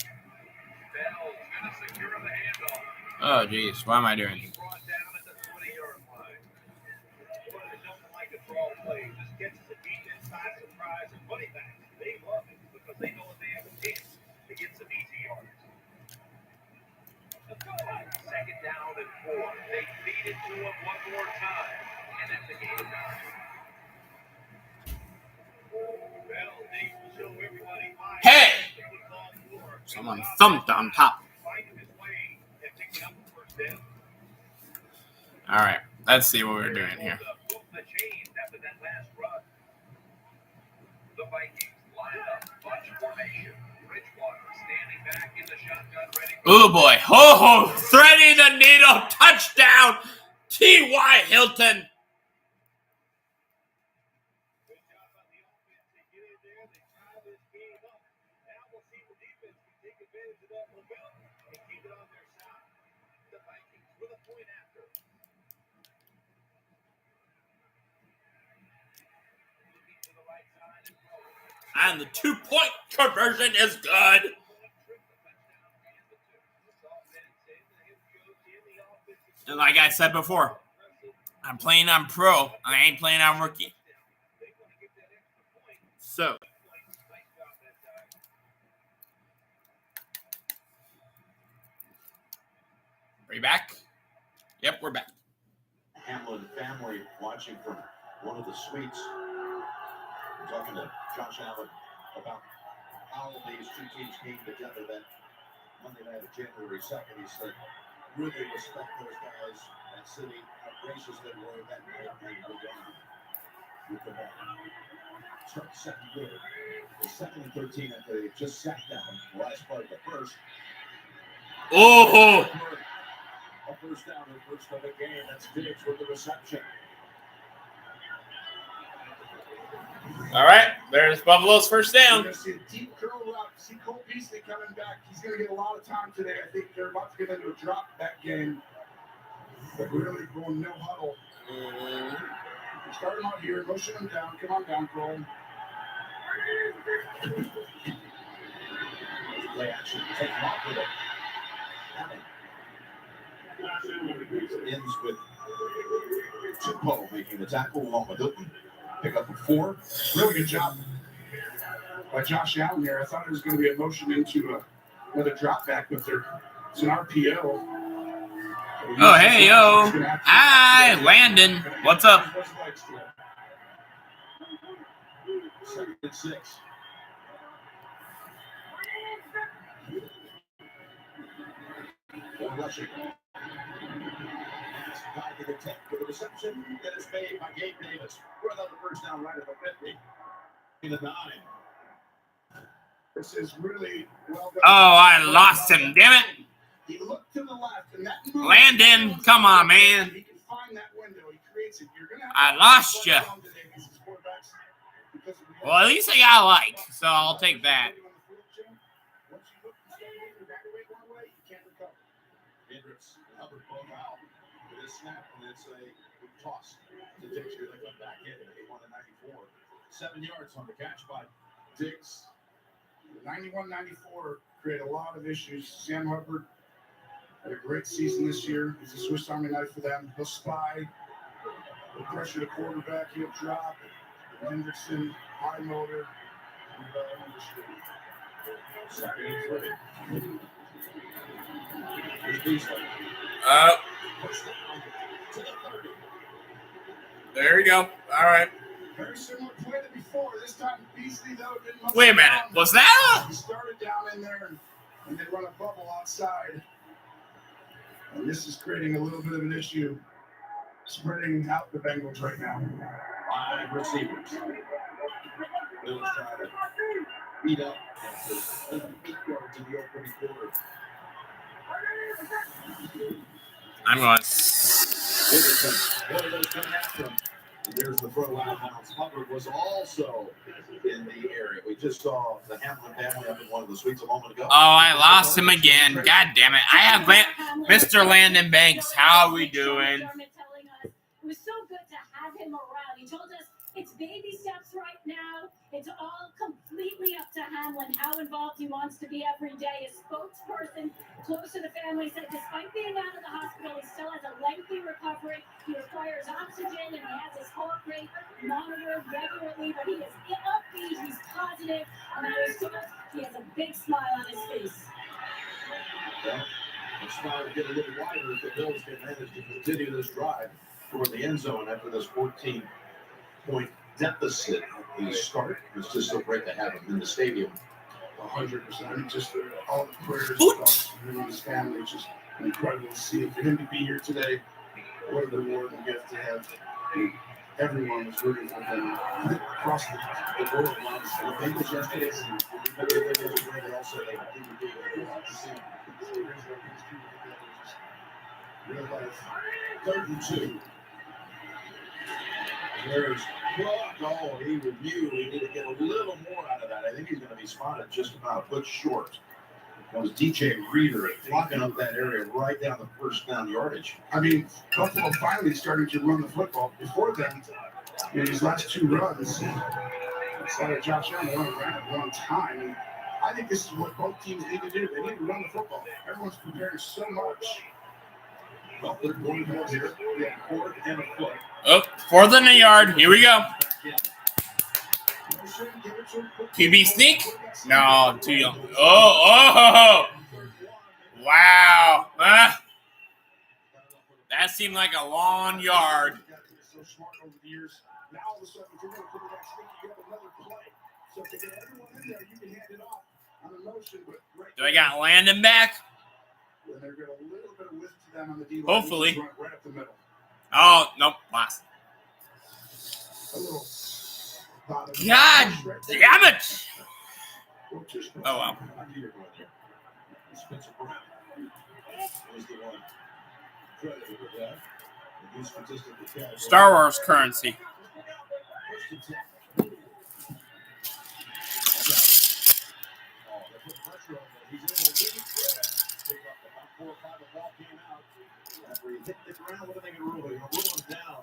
Bell's going to secure the handoff. Oh, geez. What am I doing? Brought down at the 20-yard line. But it doesn't like a draw play. Just catches a deep inside surprise and money back. They love it because they know that they have a chance to get some easy yards. Second down and 4. They feed it to him one more time. And that's a game of 9. Bell needs to show everybody why. Hey! Someone thumped on top. All right. Let's see what we're doing here. The Vikings line up bunch formation. Bridgewater standing back in the shotgun ready. Oh, boy. Ho, ho. Threading the needle. Touchdown. T.Y. Hilton. Good job on the offense to get in there. They tie this game up. Now we'll see the defense can take advantage of that momentum and keep it on their side. The Vikings with a point after. Looking to the right side and throw. And the 2-point conversion is good. And like I said before, I'm playing on pro. I ain't playing on rookie. So. Are you back? Yep, we're back. Hamlin family watching from one of the suites. I'm talking to Josh Allen about how these two teams came together that Monday night of January 2nd. He said, really respect those guys at City, how gracious they were that night and go down with the ball. Start the second quarter. The second and 13 after they just sat down the last part of the first. Oh! A first down and first of the game. That's Diggs with the reception. All right, there's Buffalo's first We're down. going to see a deep curl route. See Cole Beasley coming back. He's going to get a lot of time today. I think they're about to get into a drop back game. But really going no huddle. Start him out here. Motion him down. Come on down, Cole. Play action. Take him off with it. Ends with Tupou making the tackle along with Hilton. Pick up a 4. Really good job by Josh Allen there. I thought it was going to be a motion into another drop back, but it's an RPO. Oh, hey, yo. Hi, Landon. What's up? 2nd and 6. Rushing. Back to the 10 with a reception that is made by Gabe Davis. Brought up the first down right at the 50. In the 9. This is really well done. Oh, I lost him, damn it. He looked to the left, and that Landon, come on, man. He can find that window. He creates it. You're gonna I lost you. Well, at least I got a like, so I'll take that. Once you look and stand and evaluate one way, you can't recover. Hendricks and Hubbard both out with this snap, and it's a toss to Diggs here. They come back in at 81-94. 7 yards on the catch by Diggs. 91-94 create a lot of issues. Sam Hubbard had a great season this year. He's a Swiss Army knife for them. He'll spy. He'll pressure the quarterback. He'll drop. Hendrickson, high motor. Second and 3. Here's Beasley. First down to the 30. There you go. All right. Very similar play to before. This time Beasley, though, didn't much. Wait a minute. Was that? He started down in there, and they run a bubble outside. And this is creating a little bit of an issue, spreading out the Bengals right now. 5 receivers. Bills try to beat up after 8 yards in the opening quarter. I'm going. Hendrickson, one of those coming after him. And there's the throw out of bounds. Hubbard was also in the area. We just saw the Hamlin family up in one of the suites a moment ago. Oh, I lost him again. God damn it. I have Mr. Landon Banks. How are we doing? It was so good to have him around. He told us it's baby steps right now. It's all completely up to Hamlin, how involved he wants to be every day. His spokesperson close to the family said despite being out of the hospital, he still has a lengthy recovery. He requires oxygen, and he has his heart rate monitored regularly, but he is upbeat, he's positive, and I was told he has a big smile on his face. Well, the smile will get a little wider if the Bills can manage to continue this drive toward the end zone after this 14-point deficit. The start. It's just so great to have him in the stadium. 100%. Just all the prayers across him and his family. It's just incredible to see. For him to be here today, what a reward and gift to have. Everyone was rooting for him across the world. The Bengals yesterday, they also third and 2. There's oh, he reviewed. We need to get a little more out of that. I think he's going to be spotted just about a foot short. That was DJ Reader blocking up that area right down the first down yardage. I mean, Buffalo finally starting to run the football. Before then, in these last 2 runs, instead of Josh Allen running around one time. And I think this is what both teams need to do. They need to run the football. Everyone's preparing so much. Well, they're going to here. Yeah, 4th and a foot. Oh, 4th and a yard. Here we go. QB sneak? No, too young. Oh. Wow. That seemed like a long yard. So smart over the years. Now all of a sudden, if you're going to put that sneak, you have another play. So to get everyone in there, you can hand it off on the motion. But right Do I got Landon back? When they're going a little bit of width to them on the D-line. Hopefully. Right up the middle. Oh, nope. Lost. A little. God damn it. Oh, well. Spencer Brown was the one credited with that. He's consistent with that. Star Wars currency. pressure on that. He's able to lead pick up about 4 or 5 of the ball came out. After he hit the ground, what are they going to rule? They're going to rule him down.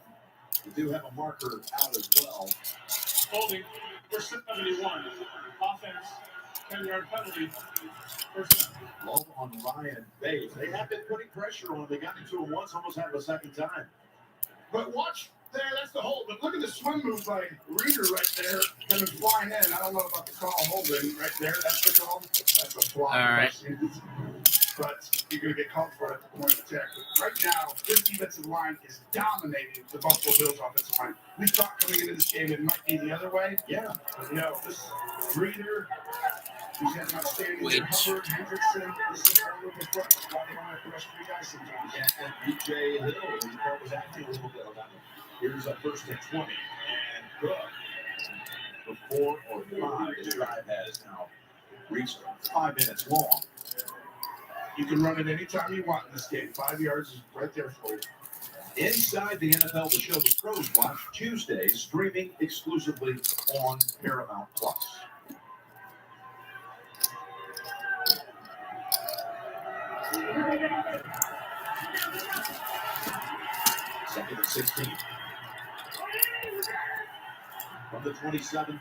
We do have a marker out as well. Holding for 71. Offense, 10-yard penalty. First down. Low on Ryan Bates. They have been putting pressure on him. They got into him once, almost had him a second time. But watch there, that's the hold. But look at the swim move by Reader right there, coming flying in. I don't know about the call holding right there. That's the call. That's a block. All right. But you're going to get called for it at the point of attack. But right now, this defensive line is dominating the Buffalo Bills offensive line. We thought coming into this game it might be the other way. Yeah. But no, this Reader, he's had an outstanding year. Hubbard, Hendrickson, this is all over the front. Why they don't have to rush 3 guys sometimes. Yeah, and BJ Hill, he was acting a little bit on that one. Here's a first and 20, and good. For 4 or 5, this drive has now reached 5 minutes long. You can run it anytime you want in this game. 5 yards is right there for you. Inside the NFL, the show the pros watch Tuesdays, streaming exclusively on Paramount Plus. Second and 16. From the 27.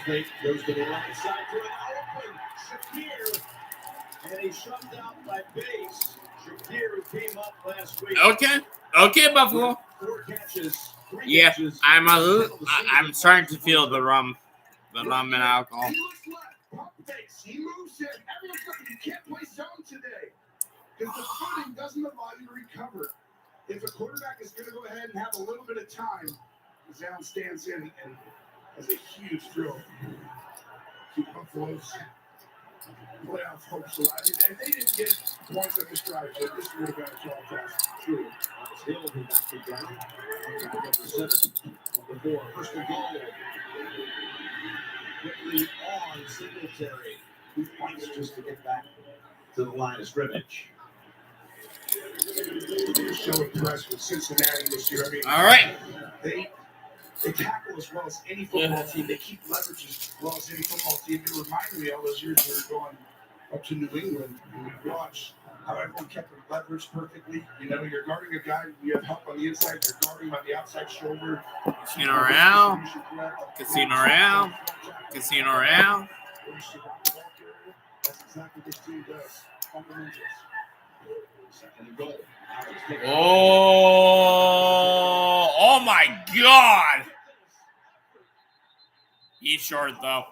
Fake goes to the right side to an open Shakir, and he's shoved out by Bates. Shakir, who came up last week. Okay, Buffalo. 4 catches, 3 Yeah, catches. I'm starting to feel the rum and alcohol. He looks left, pump fakes. He moves in. Everyone's looking. You can't play zone today because the footing doesn't allow you to recover. If a quarterback is going to go ahead and have a little bit of time, Zalem stands in and has a huge throw. Keep Buffalo's playoff hopes alive. If they didn't get points on this drive, this would have been a 12-pass. True. Hill, who knocked it down. Number 7 on the 4. First and goal. Quickly on Singletary. 2 points just to get back to the line of scrimmage. They're so impressed with Cincinnati this year. I mean, All right. They tackle as well as any football team. They keep leverage as well as any football team. It reminded me all those years we were going up to New England and we watched how everyone kept their leverage perfectly. You know, you're guarding a guy, you have help on the inside, you're guarding on the outside shoulder. Casino Royale. Casino Royale. Casino Royale. That's exactly what this team does. Fundamentals. Second and goal. Oh my God. He's short, though.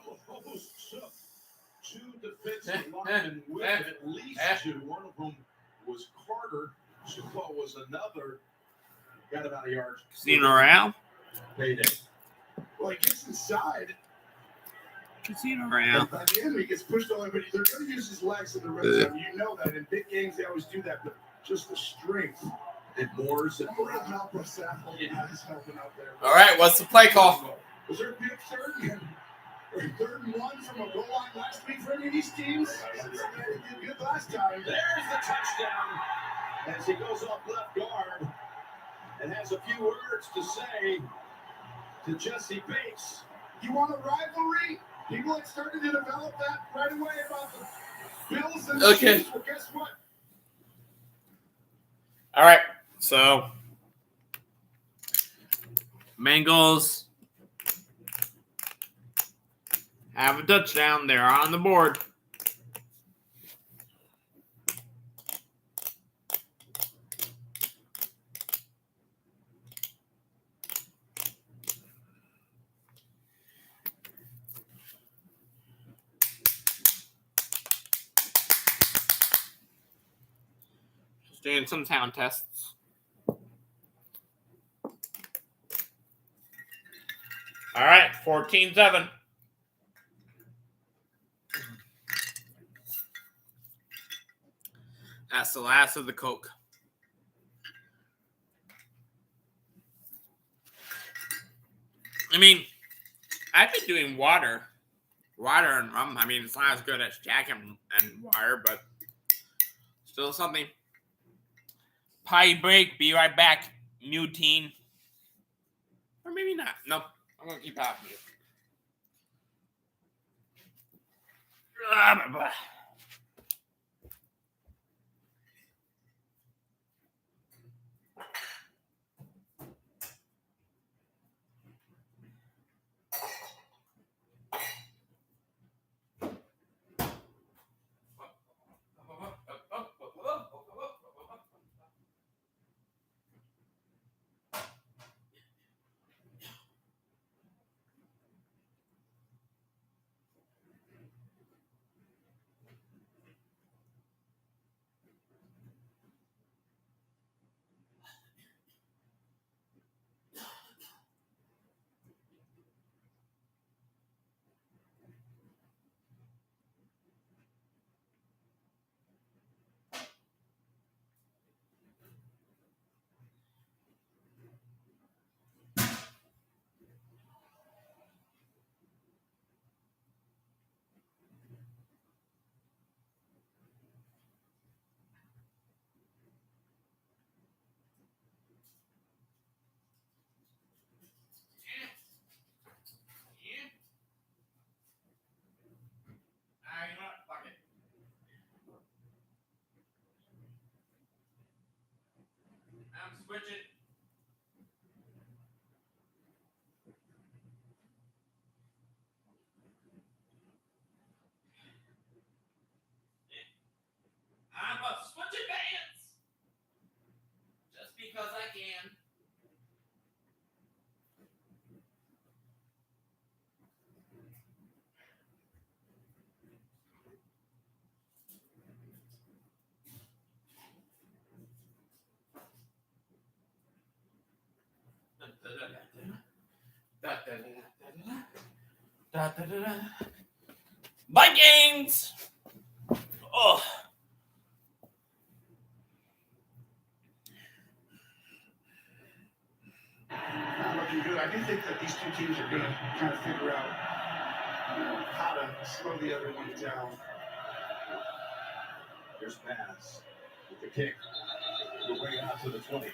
Two defensive linemen with at least 2. One of whom was Carter. Chappelle was another. Got about a yard. Casino Royale. Payday. Well, he gets inside. Casino Royale. By the end, he gets pushed all the way, but they're going to use his legs in the red zone. You know that. In big games, they always do that, but just the strength. And Moore's and Brown help us out. He's helping out there. All right, what's the play call? Was there a big third and 1 from a goal line last week for any of these teams? Cincinnati did good last time. there's the touchdown as he goes off left guard and has a few words to say to Jesse Bates. You want a rivalry? People had started to develop that right away about the Bills and the Chiefs. Well, guess what? All right, so Bengals have a touchdown. They're on the board. Just doing some sound tests. All right, 14-7. That's the last of the Coke. I mean, I've been doing water and rum. I mean, it's not as good as Jack and water, but still something. Pie break. Be right back. Mutine. Or maybe not. No, I'm going to keep half of you. I'm switching. I'm switching bands. Just because I can. Vikings! Oh. Not looking good. I do think that these two teams are going to kind of figure out how to slow the other one down. There's pass with the kick. We're way out to the 25.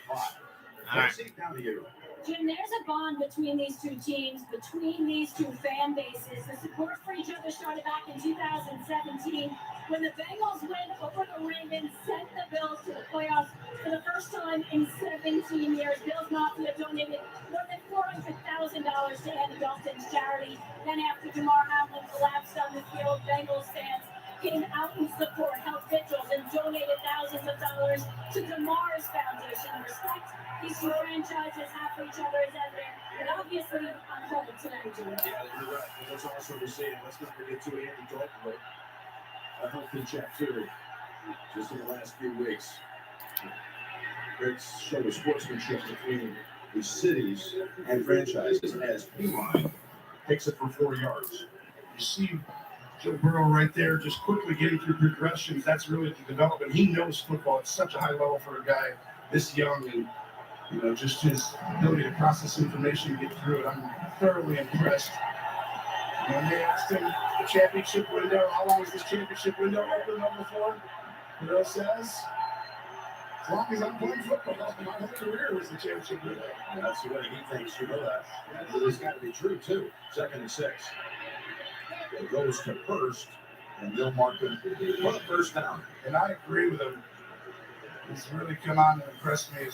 All right. Down to you. Jim, there's a bond between these two teams, between these two fan bases. The support for each other started back in 2017 when the Bengals win over the Ravens, sent the Bills to the playoffs for the first time in 17 years. Bills Mafia donated more than $400,000 to Andy Dalton's charity. Then after Damar Hamlin collapsed on the field, Bengals fans came out in support, held vigils, and donated thousands of dollars to Damar's foundation. Respect these two franchises have for each other is evident, but obviously on hold today, Jim. Yeah, you're right. And let's also say, let's not forget to Andy Dalton, but a healthy check too, just in the last few weeks. Great show of sportsmanship between the cities and franchises as P-Line takes it for 4 yards. You see Joe Burrow right there, just quickly getting through progressions. That's really the development. He knows football at such a high level for a guy this young, and just his ability to process information and get through it. I'm thoroughly impressed. When they asked him the championship window, how long is this championship window open up before? Burrow says, as long as I'm playing football, my whole career was the championship window. That's the way he thinks. You know that. And it's got to be true too. 2nd and 6. It goes to first, and they'll mark him for the first down. And I agree with him. He's really come on and impressed me.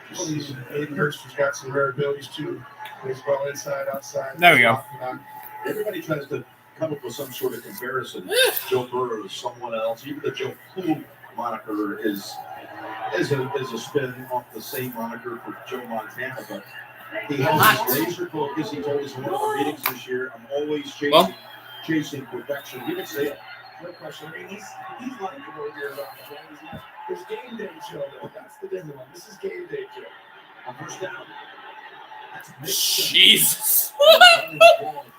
Aiden Hurst has got some rare abilities too. Plays well inside, outside. There we go. Everybody tries to come up with some sort of comparison. Joe Burrow is someone else. Even the Joe Cool moniker is a spin off the same moniker for Joe Montana, but he has laser focus. He told us in one of our meetings this year, I'm always chasing perfection. He didn't say it. No question. I mean, he's likable here. There's game day Joe, though. That's the different one. This is game day Joe. On first down. Jesus.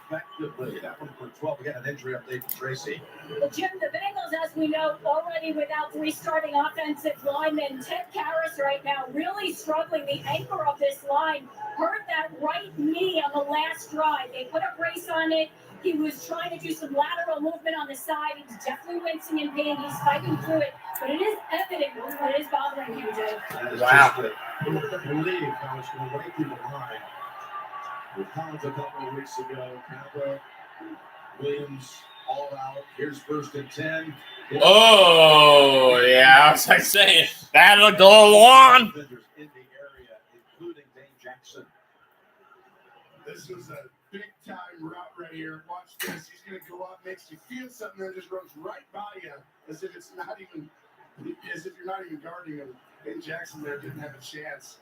Effectively. That one for 12. We got an injury update from Tracy. Well, Jim, the Bengals, as we know, already without 3 starting offensive linemen. Ted Karras right now really struggling. The anchor of this line hurt that right knee on the last drive. They put a brace on it. He was trying to do some lateral movement on the side. He's definitely wincing in pain. He's fighting through it, but it is evident what is bothering him, Jay. Wow. I wouldn't believe how it's going right through the line. With Collins a couple of weeks ago, Kappa, Williams, all out. Here's 1st and 10. Oh, yeah, I was like saying, that'll go on. In the area, including Dane Jackson. This was a big-time route right here. Watch this. He's going to go up, makes you feel something, that just runs right by you, as if it's not even, as if you're not even guarding him. Ben Jackson there didn't have a chance.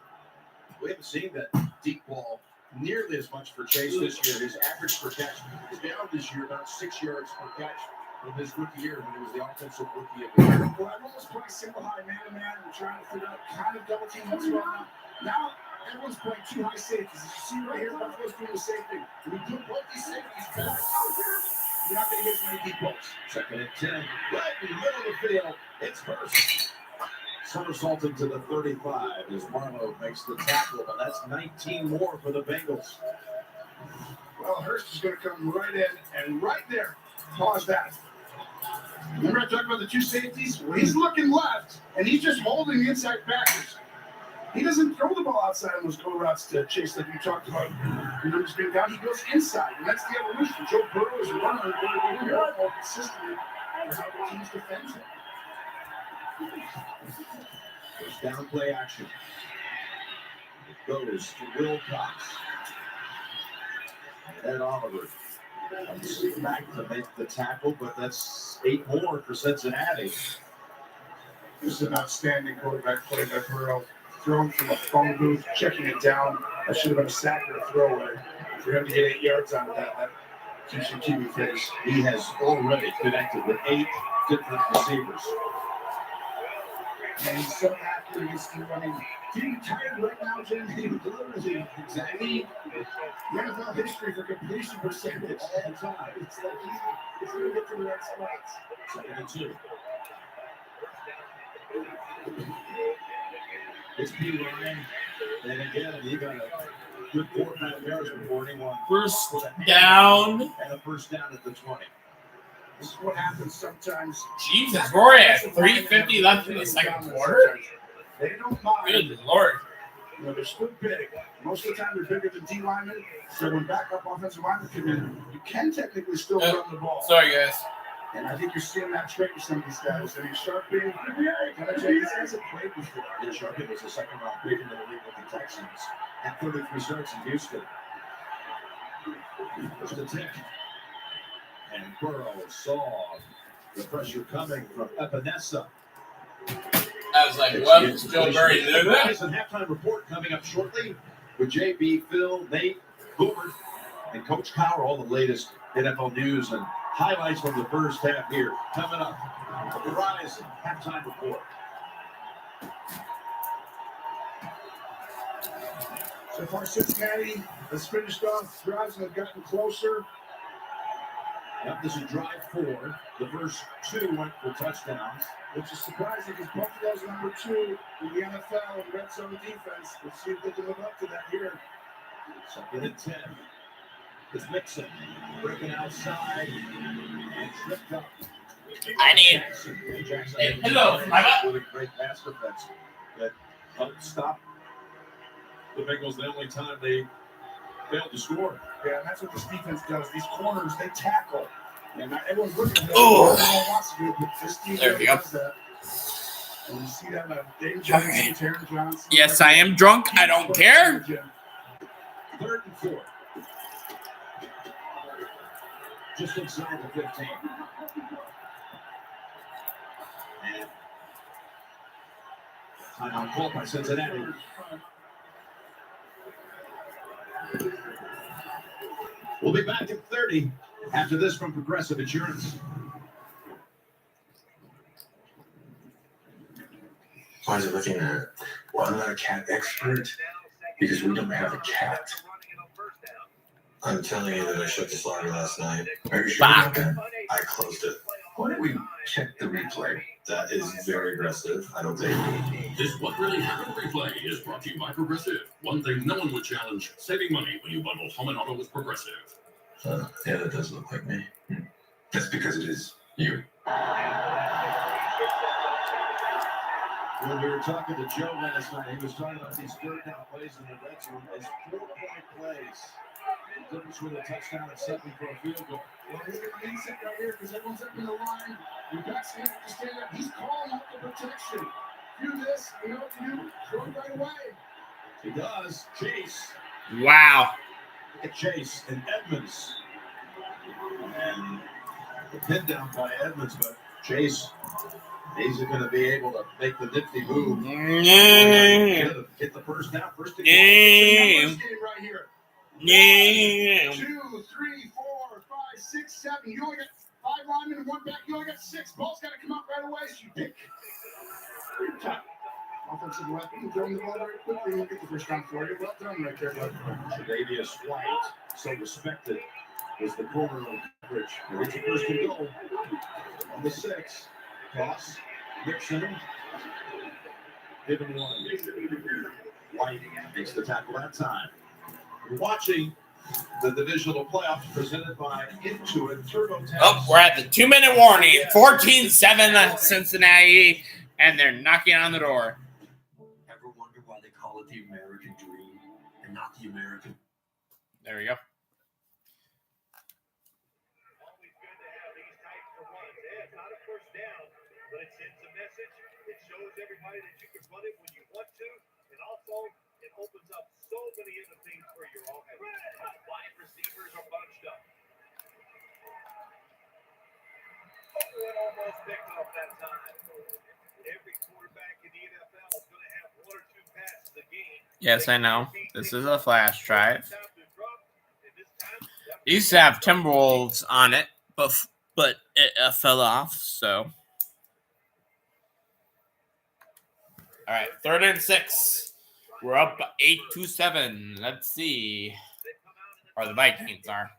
We haven't seen that deep ball nearly as much for Chase this year. His average per catch is down this year, about 6 yards per catch from his rookie year when he was the offensive rookie of the year. Well, I'm almost playing single high man-to-man and trying to figure out kind of double team what's going on. Now, everyone's playing 2 high safeties. As you see right here, Buffalo's doing the same thing. When you put both these safeties back, you're not going to get as many deep balls. 2nd and 10, right in the middle of the field. It's Hurst. Somersaulting to the 35 as Marlowe makes the tackle, and that's 19 more for the Bengals. Well, Hurst is going to come right in and right there. Pause that. Remember I talked about the 2 safeties? Well, he's looking left, and he's just holding the inside backers. He doesn't throw the ball outside on those go routes to Chase like you talked about. You know, he's been down, he goes inside, and that's the evolution. Joe Burrow is a runner very more consistently as how the teams defend him. First down play action. It goes to Wilcox. And Oliver comes back to make the tackle, but that's 8 more for Cincinnati. This is an outstanding quarterback play by Burrow. Throwing from a phone booth, checking it down. That should have been a sack or a throwaway. For him to get 8 yards out of that keeps your TV face. He has already connected with 8 different receivers. And he's so accurate against the running. Getting tired right now, Jim. He was literally exactly the NFL history for completion percentage all the time. It's like he's going to get to the right spots. 2nd and 2. It's P. Ryan. And again, he got a good 4 or 5 yards before anyone. First down. And a first down at the 20. This is what happens sometimes. Jesus, we're at 3:50 left in the second quarter. They don't mind. Good Lord. You know, they're still big. Most of the time, they're bigger than D linemen. So when backup offensive linemen come in, you can technically still run the ball. Sorry, guys. And I think you're seeing that trait with some of these guys. I mean, Sharp being these guys have played before. Yeah, Sharp was a 2nd round pick in the league with the Texans. At 33 starts in Houston. First attempt. And Burrow saw the pressure coming from Epinesa. I was like, what? Joe Burry do that? And halftime report coming up shortly with JB, Phil, Nate, Boomer, and Coach Cowher. All the latest NFL news and highlights from the first half here. Coming up, Verizon halftime report. So far, Cincinnati has finished off drives and have gotten closer. Yep, this is drive 4. The first 2 went for touchdowns. Which is surprising because Buffalo's number 2 in the NFL in red zone defense. Let's see if they can live up to that here. 2nd and 10. It's Mixon breaking outside and tripped up. I need. Jackson. Hey, hello, with a great pass defense that helped stop the Bengals the only time they failed to score. Yeah, and that's what this defense does. These corners, they tackle. And not everyone's looking at Oh. Everyone wants to do it, but this team There we go. does that. And you see that Dave Johnson, Okay. Taron Johnson. Yes, I am drunk. I don't care. 3rd and 4. Just inside the 15. And timeout called by Cincinnati. We'll be back at 30 after this from Progressive Insurance. Why is it looking at? Well, I'm not a cat expert because we don't have a cat. I'm telling you that I shut the slaughter last night. Are you sure about that? I closed it. Why don't we check the replay? That is very aggressive. I don't think. This What Really Happened replay is brought to you by Progressive. One thing no one would challenge, saving money when you bundle home and auto with Progressive. Yeah, that does look like me. That's because it is you. When we were talking to Joe last night, he was talking about these third down plays in the red zone as 4-point plays. The difference with a touchdown and something for a field goal. Well, he's sitting right here because everyone's up in the line. You've got Sam to stand up. He's calling out the protection. Do this, you know what to do. Throw it right away. He does. Chase. Wow. Look at Chase and Edmonds. And the pin down by Edmonds, but Chase, he's going to be able to make the nifty move. Get the first down. First and goal. First game right here. 1, 2, 3, 4, 5, 6, 7. You only got 5 linemen and 1 back. You only got 6. Ball's got to come out right away. So you pick. Offensive weapon, throwing the ball very quickly. We'll get the first down for you. Well done right there, bud. Tre'Davious White, so respected, was the corner of coverage. It's a first and goal on the 6. Toss. Nixon. Given one. White makes the tackle that time. We're watching the divisional playoffs presented by Intuit TurboTax. Oh, we're at the 2-minute warning. 14-7 Cincinnati, and they're knocking on the door. Ever wonder why they call it the American dream and not the American? There we go. Always good to have these types of runs. Yeah, it's not a first down, but it sends a message. It shows everybody that you can run it when you want to, and also it opens up so many other things for your offense. Wide receivers are bunched up. Oh, it almost picked off that time. Every quarterback in the NFL is going to have 1 or 2 passes a game. Yes, I know. This is a flash drive. Used to have Timberwolves on it, but it fell off, so. All right, 3rd and 6. We're up 8-7. Let's see. Or the Vikings are.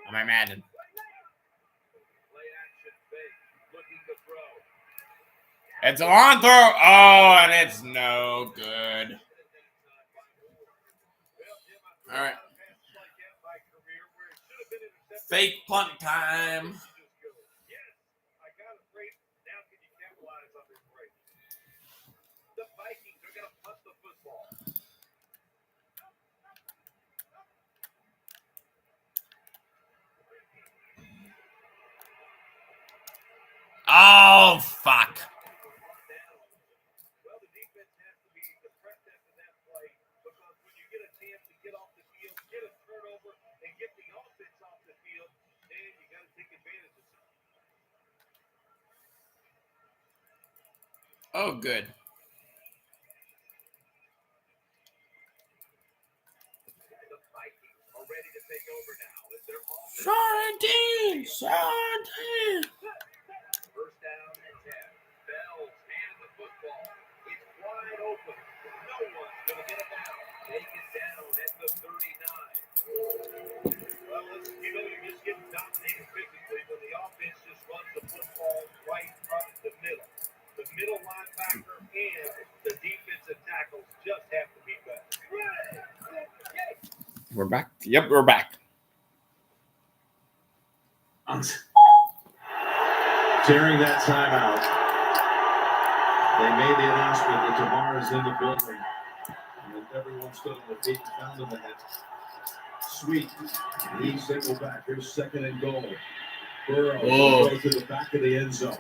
Am I Madden? It's a long throw. Oh, and it's no good. All right. Fake punt time. The Vikings are going to punt the football. Oh, fuck. Well, the defense has to be depressed after that play because when you get a chance to get off the field, get a turnover, and get the offense off the field, then you got to take advantage of something. Oh, good. The Vikings are ready to take over now. As their offense 17. first down and 10. Bell's handed the football. It's wide open. No one's going to get it down. Take it down at the 39. Well, you're just getting dominated physically when the offense just runs the football right up the middle. The middle linebacker and the defensive tackles just have to be better. We're back. Yep, we're back. During that timeout, they made the announcement that Jamar is in the building. And everyone stood on their feet and found him ahead. Sweet. He single back. Here's 2nd and goal. Burrow goes to the back of the end zone.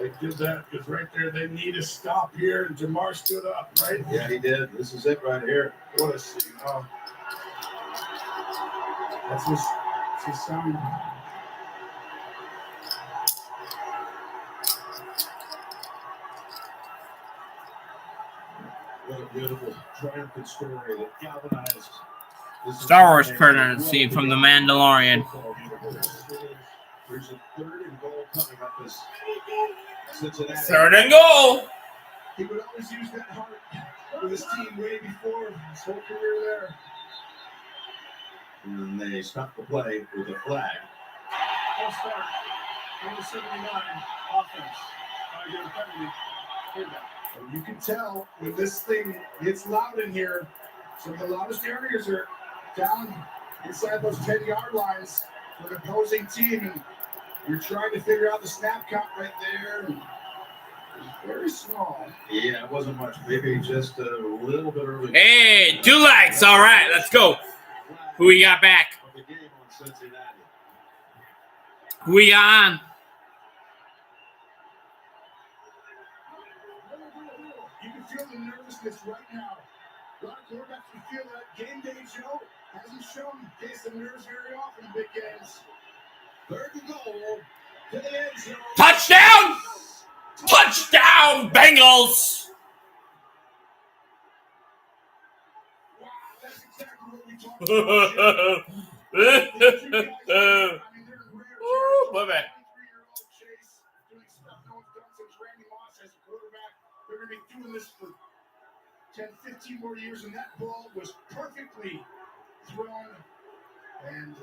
They did that because right there they need a stop here, and Jamar stood up, right? Yeah, he did. This is it right here. What a scene. Oh. That's his sound. What a beautiful, triumphant story that galvanized. Star Wars presidency from The Mandalorian. There's a 3rd and goal coming up as Cincinnati. 3rd and goal. He would always use that heart with his team way before his whole career there. And they stopped the play with a flag. Full start. Number 79, offense. You can tell when this thing gets loud in here, some of the loudest areas are down inside those 10-yard lines for the opposing team, and you're trying to figure out the snap count right there. Very small. Yeah, it wasn't much. Maybe just a little bit early. Hey, 2 likes. All right, let's go. Who we got back? The game on Cincinnati. Who we got on? You can feel the nervousness right now. A lot of quarterbacks can feel that. Game day, Joe hasn't shown case of nerves very often in big games. 3rd and goal to the end zone. Touchdown! Touchdown, Bengals! Wow, that's exactly what we talked about. Woo, love it. 23-year-old Chase doing stuff no one's done since Randy Moss as a quarterback. They're going to be doing this for 10, 15 more years, and that ball was perfectly thrown. And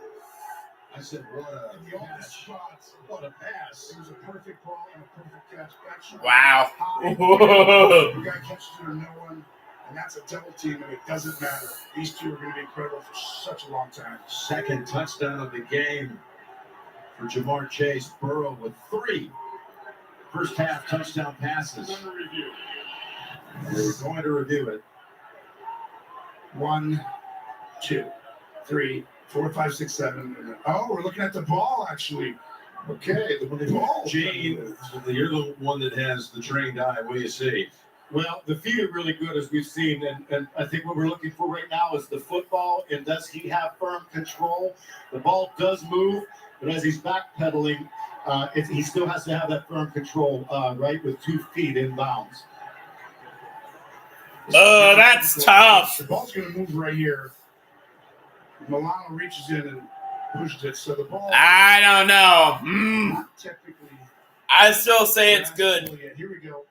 I said, what a in the open pass. spots, What a pass. it was a perfect ball and a perfect catch. That's Wow. The guy catches it or no one, and that's a double team, and it doesn't matter. These two are going to be incredible for such a long time. Second touchdown of the game for Jamar Chase. Burrow with 3 first half touchdown passes. They were going to review it. 1, 2, 3, 4, 5, 6, 7. Oh, we're looking at the ball, actually. Okay, the ball. Gene, you're the one that has the trained eye. What do you see? Well, the feet are really good, as we've seen, and I think what we're looking for right now is the football, and does he have firm control? The ball does move, but as he's backpedaling, he still has to have that firm control, right, with 2 feet in bounds. Oh, that's tough. The ball's going to move right here. Milano reaches in and pushes it, so the ball. I don't know. Not technically. I still say it's good. Here we go.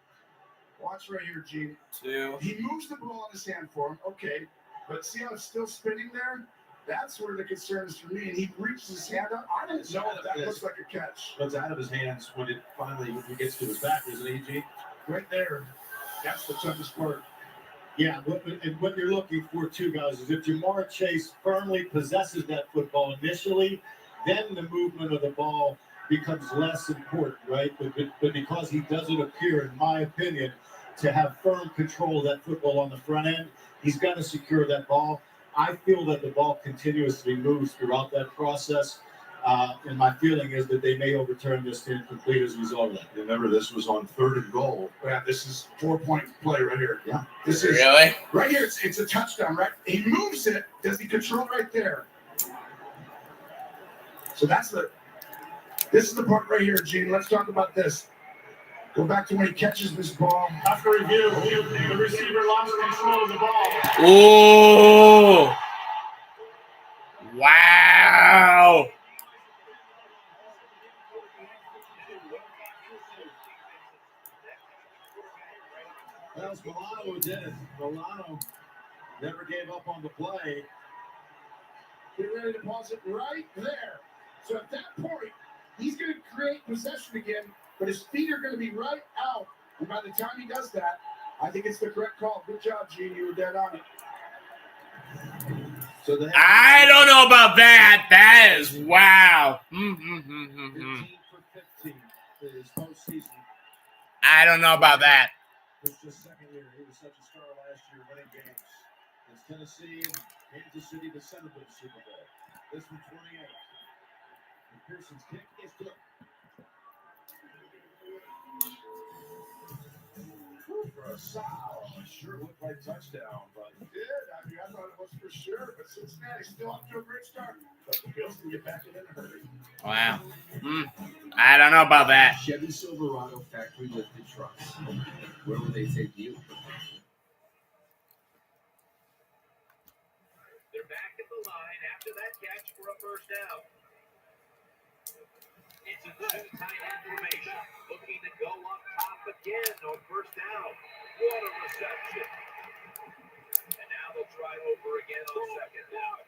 Watch right here, Gene. 2. He moves the ball in his hand for him. Okay. But see how it's still spinning there? That's where the concern is for me. And he reaches his hand up. I didn't know if that looks like a catch. It's out of his hands when it finally gets to his back, isn't it, Gene? Right there. That's the toughest part. Yeah, what you're looking for, too, guys, is if Jamar Chase firmly possesses that football initially, then the movement of the ball becomes less important, right? But because he doesn't appear, in my opinion, to have firm control of that football on the front end, he's got to secure that ball. I feel that the ball continuously moves throughout that process. And my feeling is that they may overturn this to incomplete as a result of that. Remember, this was on 3rd and goal. Yeah, this is 4-point play right here. Yeah. This is Really? right here. It's a touchdown, right? He moves it. Does he control right there? So this is the part right here, Gene. Let's talk about this. Go back to when he catches this ball. After review, the receiver lost control of the ball. Oh! Wow! That was Milano who did it. Milano never gave up on the play. Get ready to pause it right there. So at that point, he's going to create possession again, but his feet are going to be right out. And by the time he does that, I think it's the correct call. Good job, Gene. You were dead on it. So I don't know about that. That is wow. 15 for 15 in his postseason. I don't know about that. It's just second year. He was such a star last year winning games. It's Tennessee, Kansas City, the Senate of the Super Bowl. This one 28. And Pearson's kick is good. For a foul, it sure looked like touchdown, but It did. I mean, I thought it was for sure, but Cincinnati's still off to a great start. But the Bills can get back in a hurry. Wow. I don't know about that. Chevy Silverado factory lifted trucks. Where would they take you? They're back at the line after that catch for a first down. It's a two-tight end formation, looking to go up top again on first down. What a reception. And now they'll try over again on second down.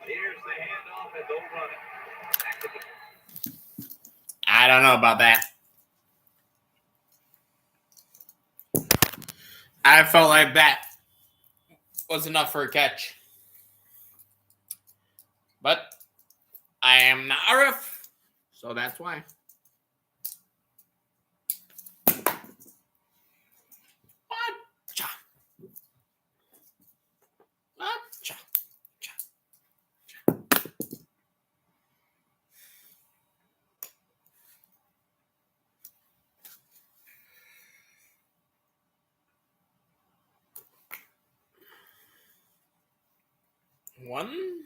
Here's the handoff, and they'll run it. I don't know about that. I felt like that was enough for a catch. But I am not a ref, so that's why. Cha. Cha. Cha. 1,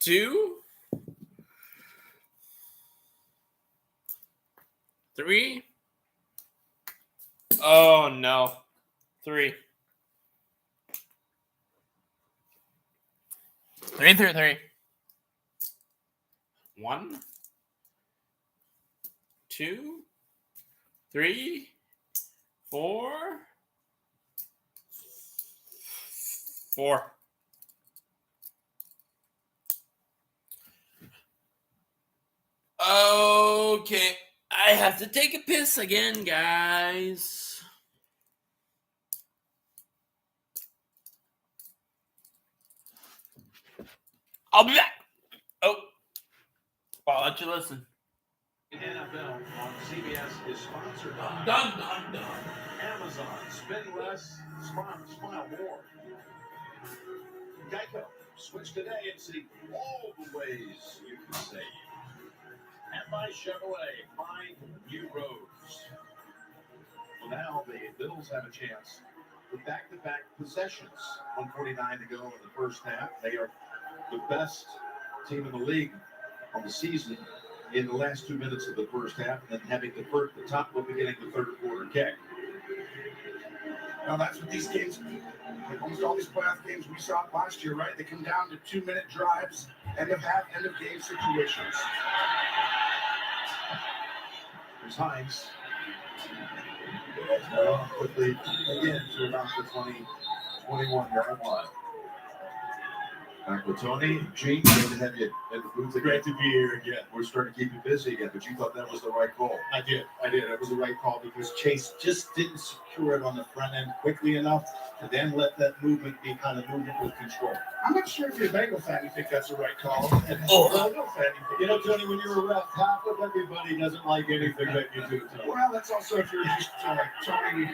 2, 3. Oh no. 3. 3, 3, 3. 1, 2, 3, 4. 4. Okay. I have to take a piss again, guys. I'll be back. Oh. I'll let you listen. NFL on CBS is sponsored by Dun, dun, dun. Amazon. Spend less, smile more. Geico. Switch today and see all the ways you can save. And by Chevrolet, find new roads. Well, now the Bills have a chance for back-to-back possessions. 1:49 to go in the first half. They are the best team in the league on the season in the last 2 minutes of the first half, and then having the top of beginning the third quarter kick. Now that's what these games, like almost all these playoff games we saw last year, right? They come down to 2-minute drives, end of game situations. There's Hines. Quickly again to about the 21-yard line. Back with Tony. Gene, good to have you in the booth. Great to be here again. We're starting to keep you busy again, but you thought that was the right call. I did. It was the right call because Chase just didn't secure it on the front end quickly enough to then let that movement be kind of movement with control. I'm not sure if you're a Bengal fan, you think that's the right call. Bengal fan, you know, Tony, when you're a ref, half of everybody doesn't like anything that you do. Tony. Well, that's also if you're just Tony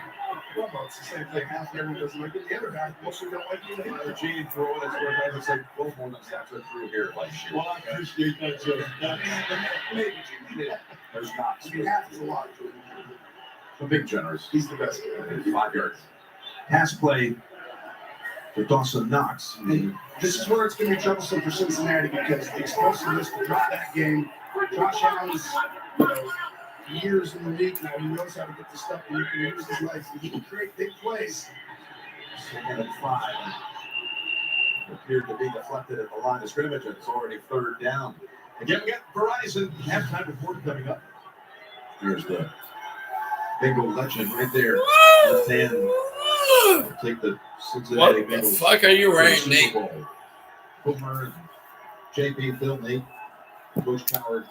Romo, it's the same thing. Half of everyone doesn't like it. The other half mostly don't like you either. Gene, for what it's worth, I would say both more than halfway through here. Like, well, I appreciate that, Joe. Maybe Gene did. There's not. I mean, half is a lot. A big generous. He's the best. 5 yards. Pass play for Dawson Knox. And this is where it's going to be troublesome for Cincinnati because the explosiveness to drop that game. Josh Allen's, years in the league now. He knows how to get the stuff and he can use his legs. He can create big plays. Second and 5. Appeared to be deflected at the line of scrimmage, and it's already third down. Again, we got Verizon halftime report coming up. Here's the Bengal legend right there. Left hand. Take the Cincinnati Bengals. What the fuck are you wearing, Nate? Boomer and JP, Phil, Nate, Coach Coward.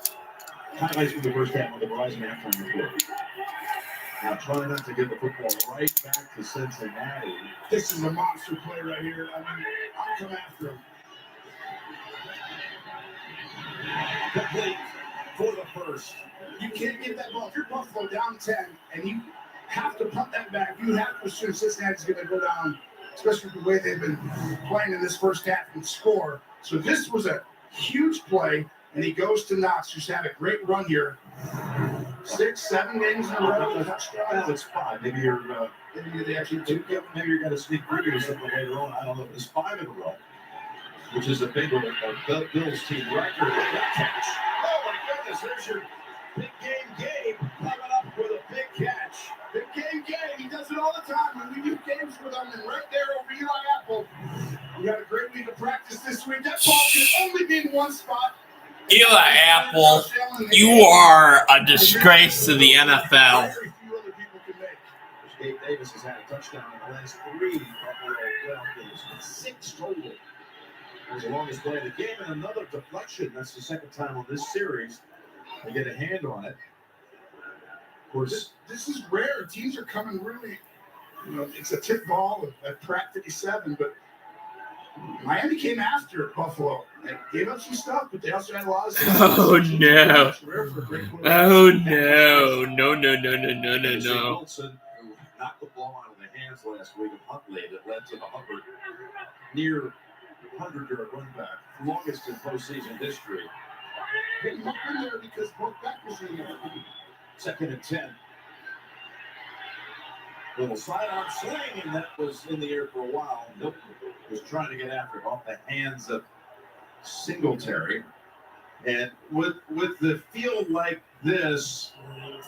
Highlights from the first half of the Verizon halftime report. Now trying not to give the football right back to Cincinnati. This is a monster play right here. I mean, I'll come after him. Complete for the first. You can't give that ball. If you're Buffalo down 10 and you have to punt that back, you have to assume Cincinnati's going to go down, especially the way they've been playing in this first half and score. So this was a huge play, and he goes to Knox, who's had a great run here. 6, 7 games in a row. Well, it's 5. Maybe you're maybe they actually do. Maybe you're going to sneak preview or something later on. I don't know. It's 5 in a row, which is a big one. Bills team record. That catch. Oh my goodness! There's your big game Gabe coming up with a big catch. Big game Gabe. He does it all the time. When we do games with him, and right there over Eli Apple. We got a great week of practice this week. That ball can only be in one spot. Eli Apple, you are a disgrace to the NFL. Gabe Davis has had a touchdown in the last 3 Buffalo playoff games. 6 total. It was the longest play of the game, and another deflection. That's the second time on this series they get a hand on it. Of course, this is rare. Teams are coming really You know, it's a tip ball at Pratt 57, but Miami came after Buffalo. They gave up some stuff, but they also had a lot of success. Oh no! Oh no! No! Wilson, who knocked the ball out of the hands last week of Huntley, that led to the Hubbard near 100-yard run back, longest in postseason history. They looked in there because both backers are there. 2nd and 10. Little sidearm swing, and that was in the air for a while. Nope. Was trying to get after it off the hands of Singletary. And with the field like this,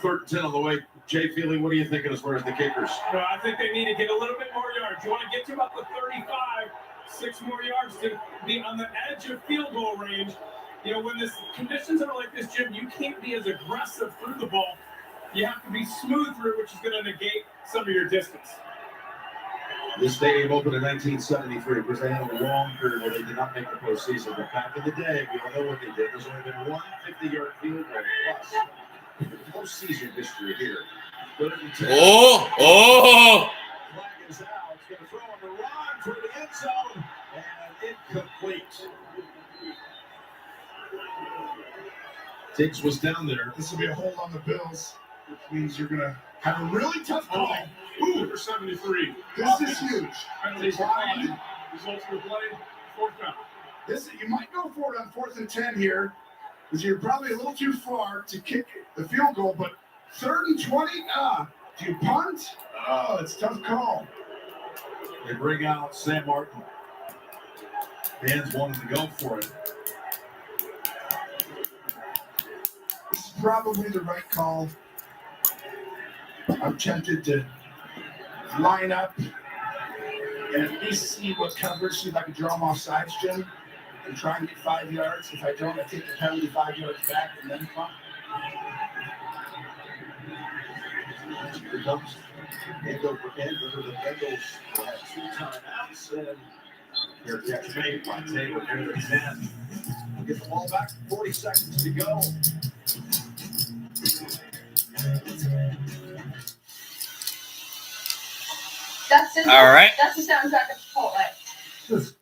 3rd and 10 on the way, Jay Feely, what are you thinking as far as the kickers? No, I think they need to get a little bit more yards. You want to get to about the 35, 6 more yards to be on the edge of field goal range. You know, when conditions are like this, Jim, you can't be as aggressive through the ball. You have to be smooth through, which is going to negate some of your distance. This stadium opened in 1973 because they had a long period where they did not make the postseason. But back in the day, we all know what they did. There's only been one 50-yard field goal plus postseason history here. Oh! Flag is out. It's going to throw on the run for the end zone, and incomplete. Diggs was down there. This will be a hold on the Bills, which means you're going to have a really tough call. Ooh, number 73. This is huge. Penalties for play. Results for play. 4th down. You might go for it on 4th and 10 here, because you're probably a little too far to kick the field goal. But 3rd and 20, do you punt? Oh, it's a tough call. They bring out Sam Martin. Fans wanted to go for it. This is probably the right call. I'm tempted to line up and at least see what coverage, see if I can draw them off sides, Jim, and try and get 5 yards. If I don't, I take the penalty 5 yards back and then punt. Here it comes. End over end. Remember the Bengals will have 2 timeouts. And here catch made by Taylor here at 10. We'll get the ball back. 40 seconds to go. All right. That's the soundtrack of Chipotle.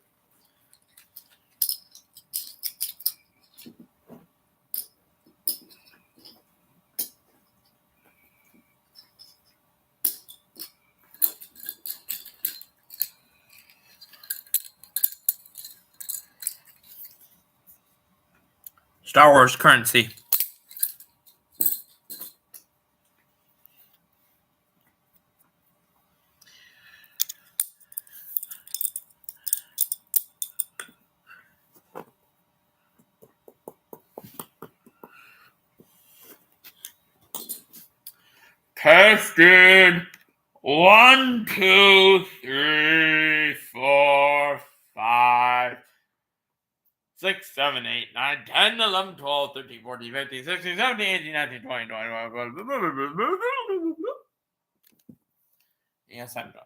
Star Wars currency. Tested. 1, 2, 3, 4, 5, 6, 7, 8, 9, 10, 11, 12, 13, 14, 15, 16, 17, 18, 19, 20, 21. Yes, I'm done.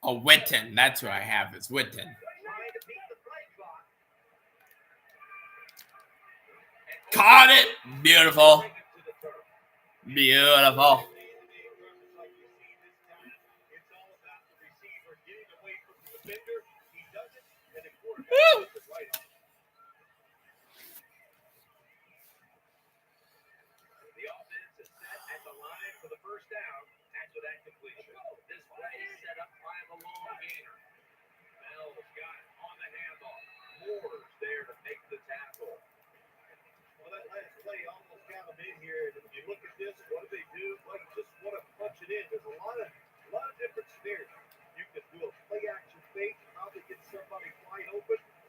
Oh, Witten. That's who I have. It's Witten. Caught it. Beautiful. Beautiful. Woo.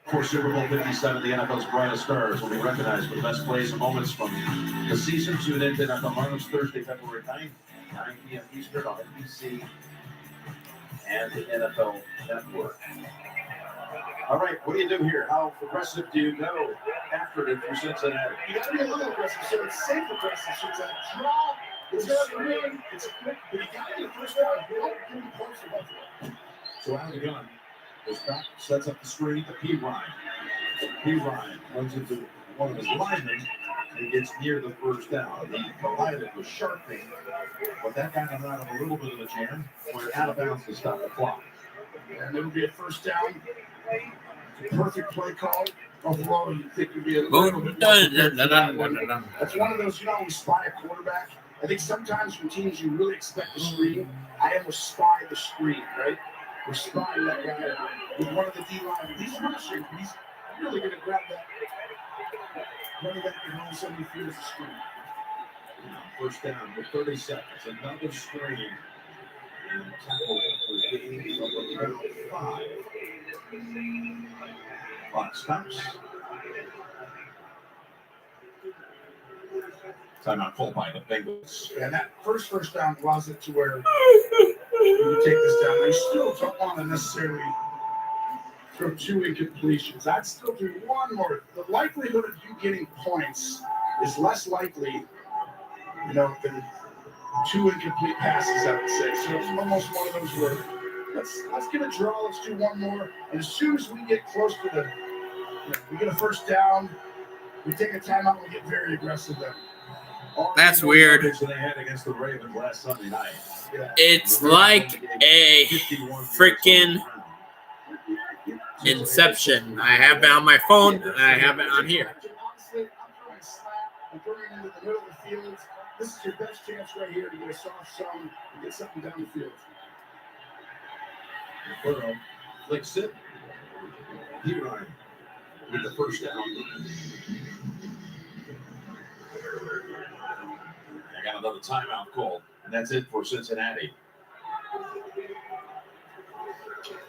Of course, Super Bowl 57, the NFL's brightest stars will be recognized for the best plays and moments from the season. Tune in to NFL Harlem's Thursday, February 9th, 9 p.m. Eastern on NBC. and the NFL Network. All right, what do you do here? How aggressive do you go after it for Cincinnati? You got to be a little aggressive, so it's safe aggressive. So it's a draw. It's serene. It's quick, but you got to get the first down. You don't give them points for Buffalo. So out of the gun, goes back, sets up the screen to P. Ryan. P. Ryan runs into one of his linemen and gets near the first down. He collided with Sharping, but that got him out of a little bit of a jam. Went out of bounds to stop the clock. And it'll be a first down. Perfect play call. Buffalo, you think would be a Boom. little bit Dun, more dun, dun, dun, dun, dun, dun. That's one of those, you know, when you spy a quarterback. I think sometimes from teams you really expect the screen. I almost spy the screen, right? We're spying that guy with one of the D linemen. He's rushing. He's really going to grab that running back and all of a sudden he feels the screen. First down with 30 seconds. Another screen. And tackle for gain of about 5. Clock stops. Timeout called by the Bengals. And that first down allows it to where you take this down. They still don't want to necessarily throw 2 incompletions. I'd still do one more. The likelihood of you getting points is less likely, you know, than 2 incomplete passes, I would say. So it's almost one of those where let's get a draw. Let's do one more. And as soon as we get close to the, we get a first down, we take a timeout. We get very aggressive then. That's weird. They had against the Ravens last Sunday night. It's like a freaking Inception. I have it on my phone, and I have it on here. Honestly, I'm throwing a slap. I'm throwing it into the middle of the field. This is your best chance right here to get a soft zone and get something down the field. Burrow flicks it. P. Ryan with the first down. I got another timeout call, and that's it for Cincinnati.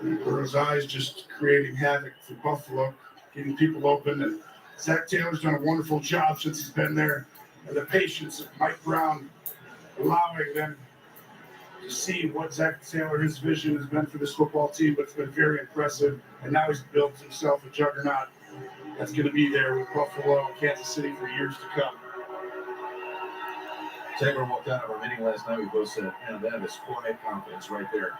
Burrow's eyes just creating havoc for Buffalo, getting people open. And Zach Taylor's done a wonderful job since he's been there. And the patience of Mike Brown allowing them to see what Zach Taylor, his vision has been for this football team, but it's been very impressive. And now he's built himself a juggernaut that's going to be there with Buffalo and Kansas City for years to come. Taylor walked out of our meeting last night. We both said, man, that is quiet confidence right there.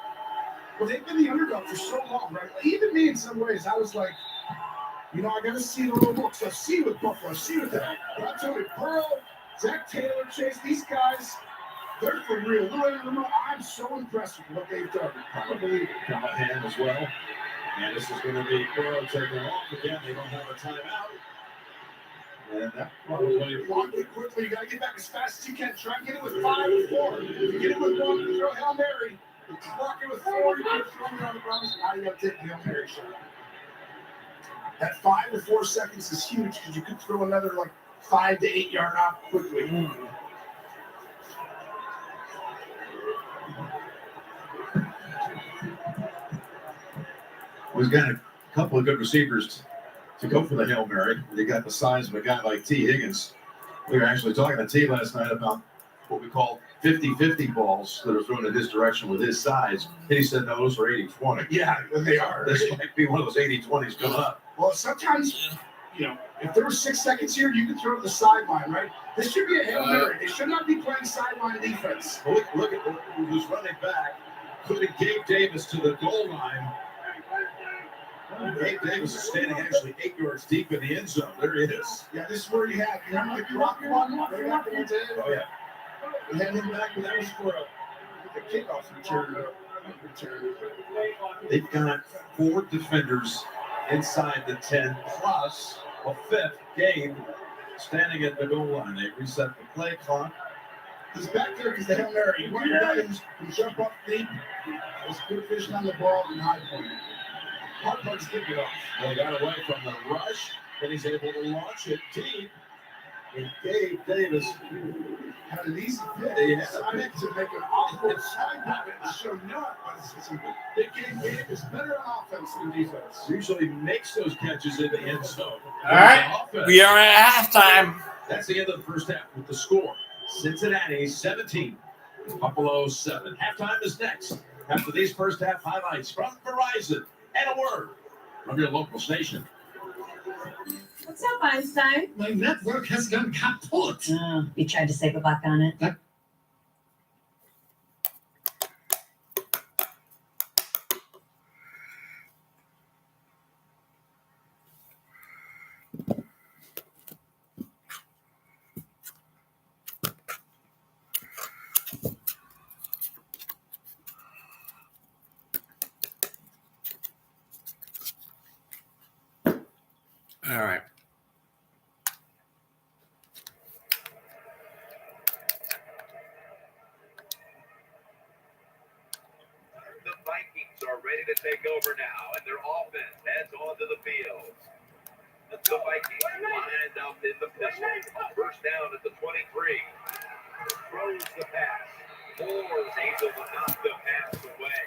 Well, they've been the underdog for so long, right? Even me, in some ways, I was like, you know, I got to see the little books. I see with Buffalo, I see with that. But I tell you, Burrow, Zach Taylor, Chase, these guys, they're for real. I'm so impressed with what they've done. I don't believe it. Callahan as well. And this is going to be Burrow taking off again. They don't have a timeout. And that probably block it quickly. You got to get back as fast as you can. Try and get it with 5 or 4. If you get it with 1, you throw a Hail Mary. You block it with 4, you get thrown around the bounds. Now you got to take the Hail Mary shot. That 5 or 4 seconds is huge because you could throw another like 5 to 8 yard out quickly. We've got a couple of good receivers to go for the Hail Mary. They got the size of a guy like T. Higgins. We were actually talking to T last night about what we call 50-50 balls that are thrown in his direction with his size. And he said, no, those are 80-20. Yeah, they are. This might be one of those 80-20s coming up. Well, sometimes, you know, if there were 6 seconds here, you could throw it to the sideline, right? This should be a Hail Mary. They should not be playing sideline defense. Well, look at who's running back, putting Gabe Davis to the goal line. Gabe Davis is standing actually 8 yards deep in the end zone. There he is. Yeah, this is where you had, remember the clock one? Oh, yeah. We had him back, but that was for a kickoff return. They've got 4 defenders inside the 10, plus a 5th Gabe standing at the goal line. They reset the play clock. He's back there because the Hail Mary. You want your guy who can jump up deep. There's good vision on the ball and high point. Hard part's getting it off. They got away from the rush, and he's able to launch it deep. And Gabe Davis had an easy pick. He decided to make an awkward side habit and show not. Big Gabe Davis better on offense than defense. Usually makes those catches in the end zone. All right, we are at halftime. That's the end of the first half with the score. Cincinnati 17, Buffalo 7. Halftime is next after these first half highlights from Verizon and a word from your local station. What's up, Einstein? My network has gone kaput. You tried to save a buck on it? All right. The Vikings are ready to take over now, and their offense heads onto the field. The Vikings lined up in the pistol. First down at the 23. Throws the pass. Moore's able to knock the pass away.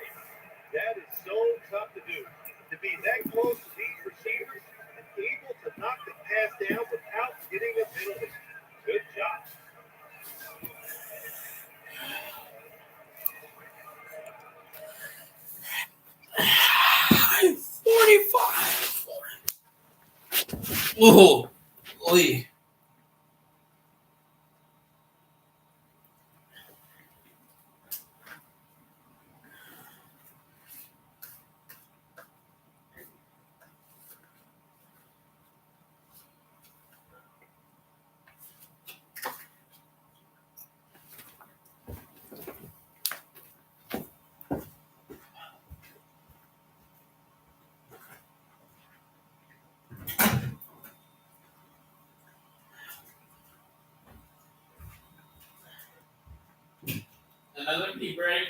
That is so tough to do. To be that close to these receivers and able to knock the pass down without getting a penalty. Good job. I'm 45. Oh, oy. Another deep break.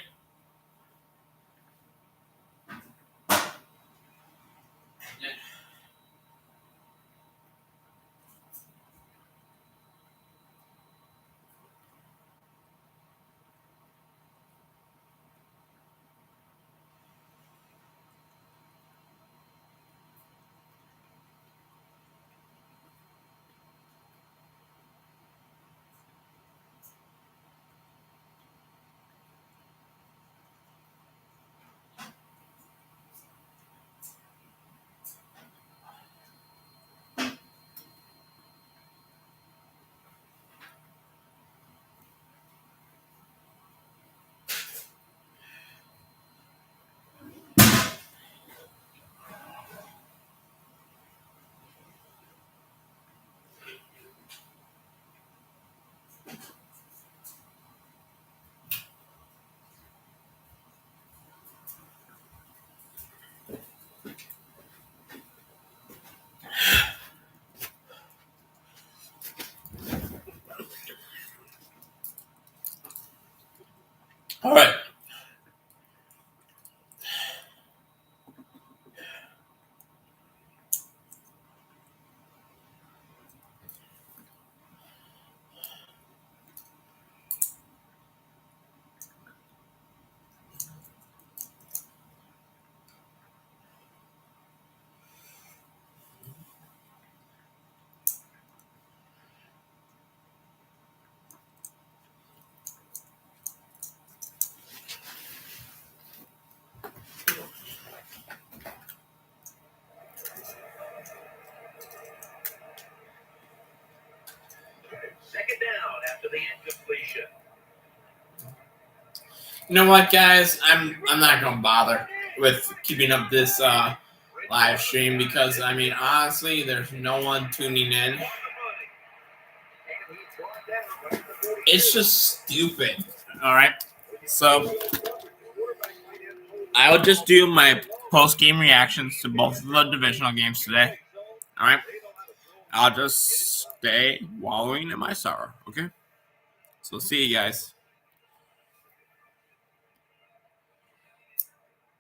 All right. Second down after the incompletion. You know what, guys? I'm not gonna bother with keeping up this live stream because I mean honestly, there's no one tuning in. It's just stupid. All right. So I will just do my post-game reactions to both of the divisional games today. All right. I'll just stay wallowing in my sorrow. Okay. So see you guys.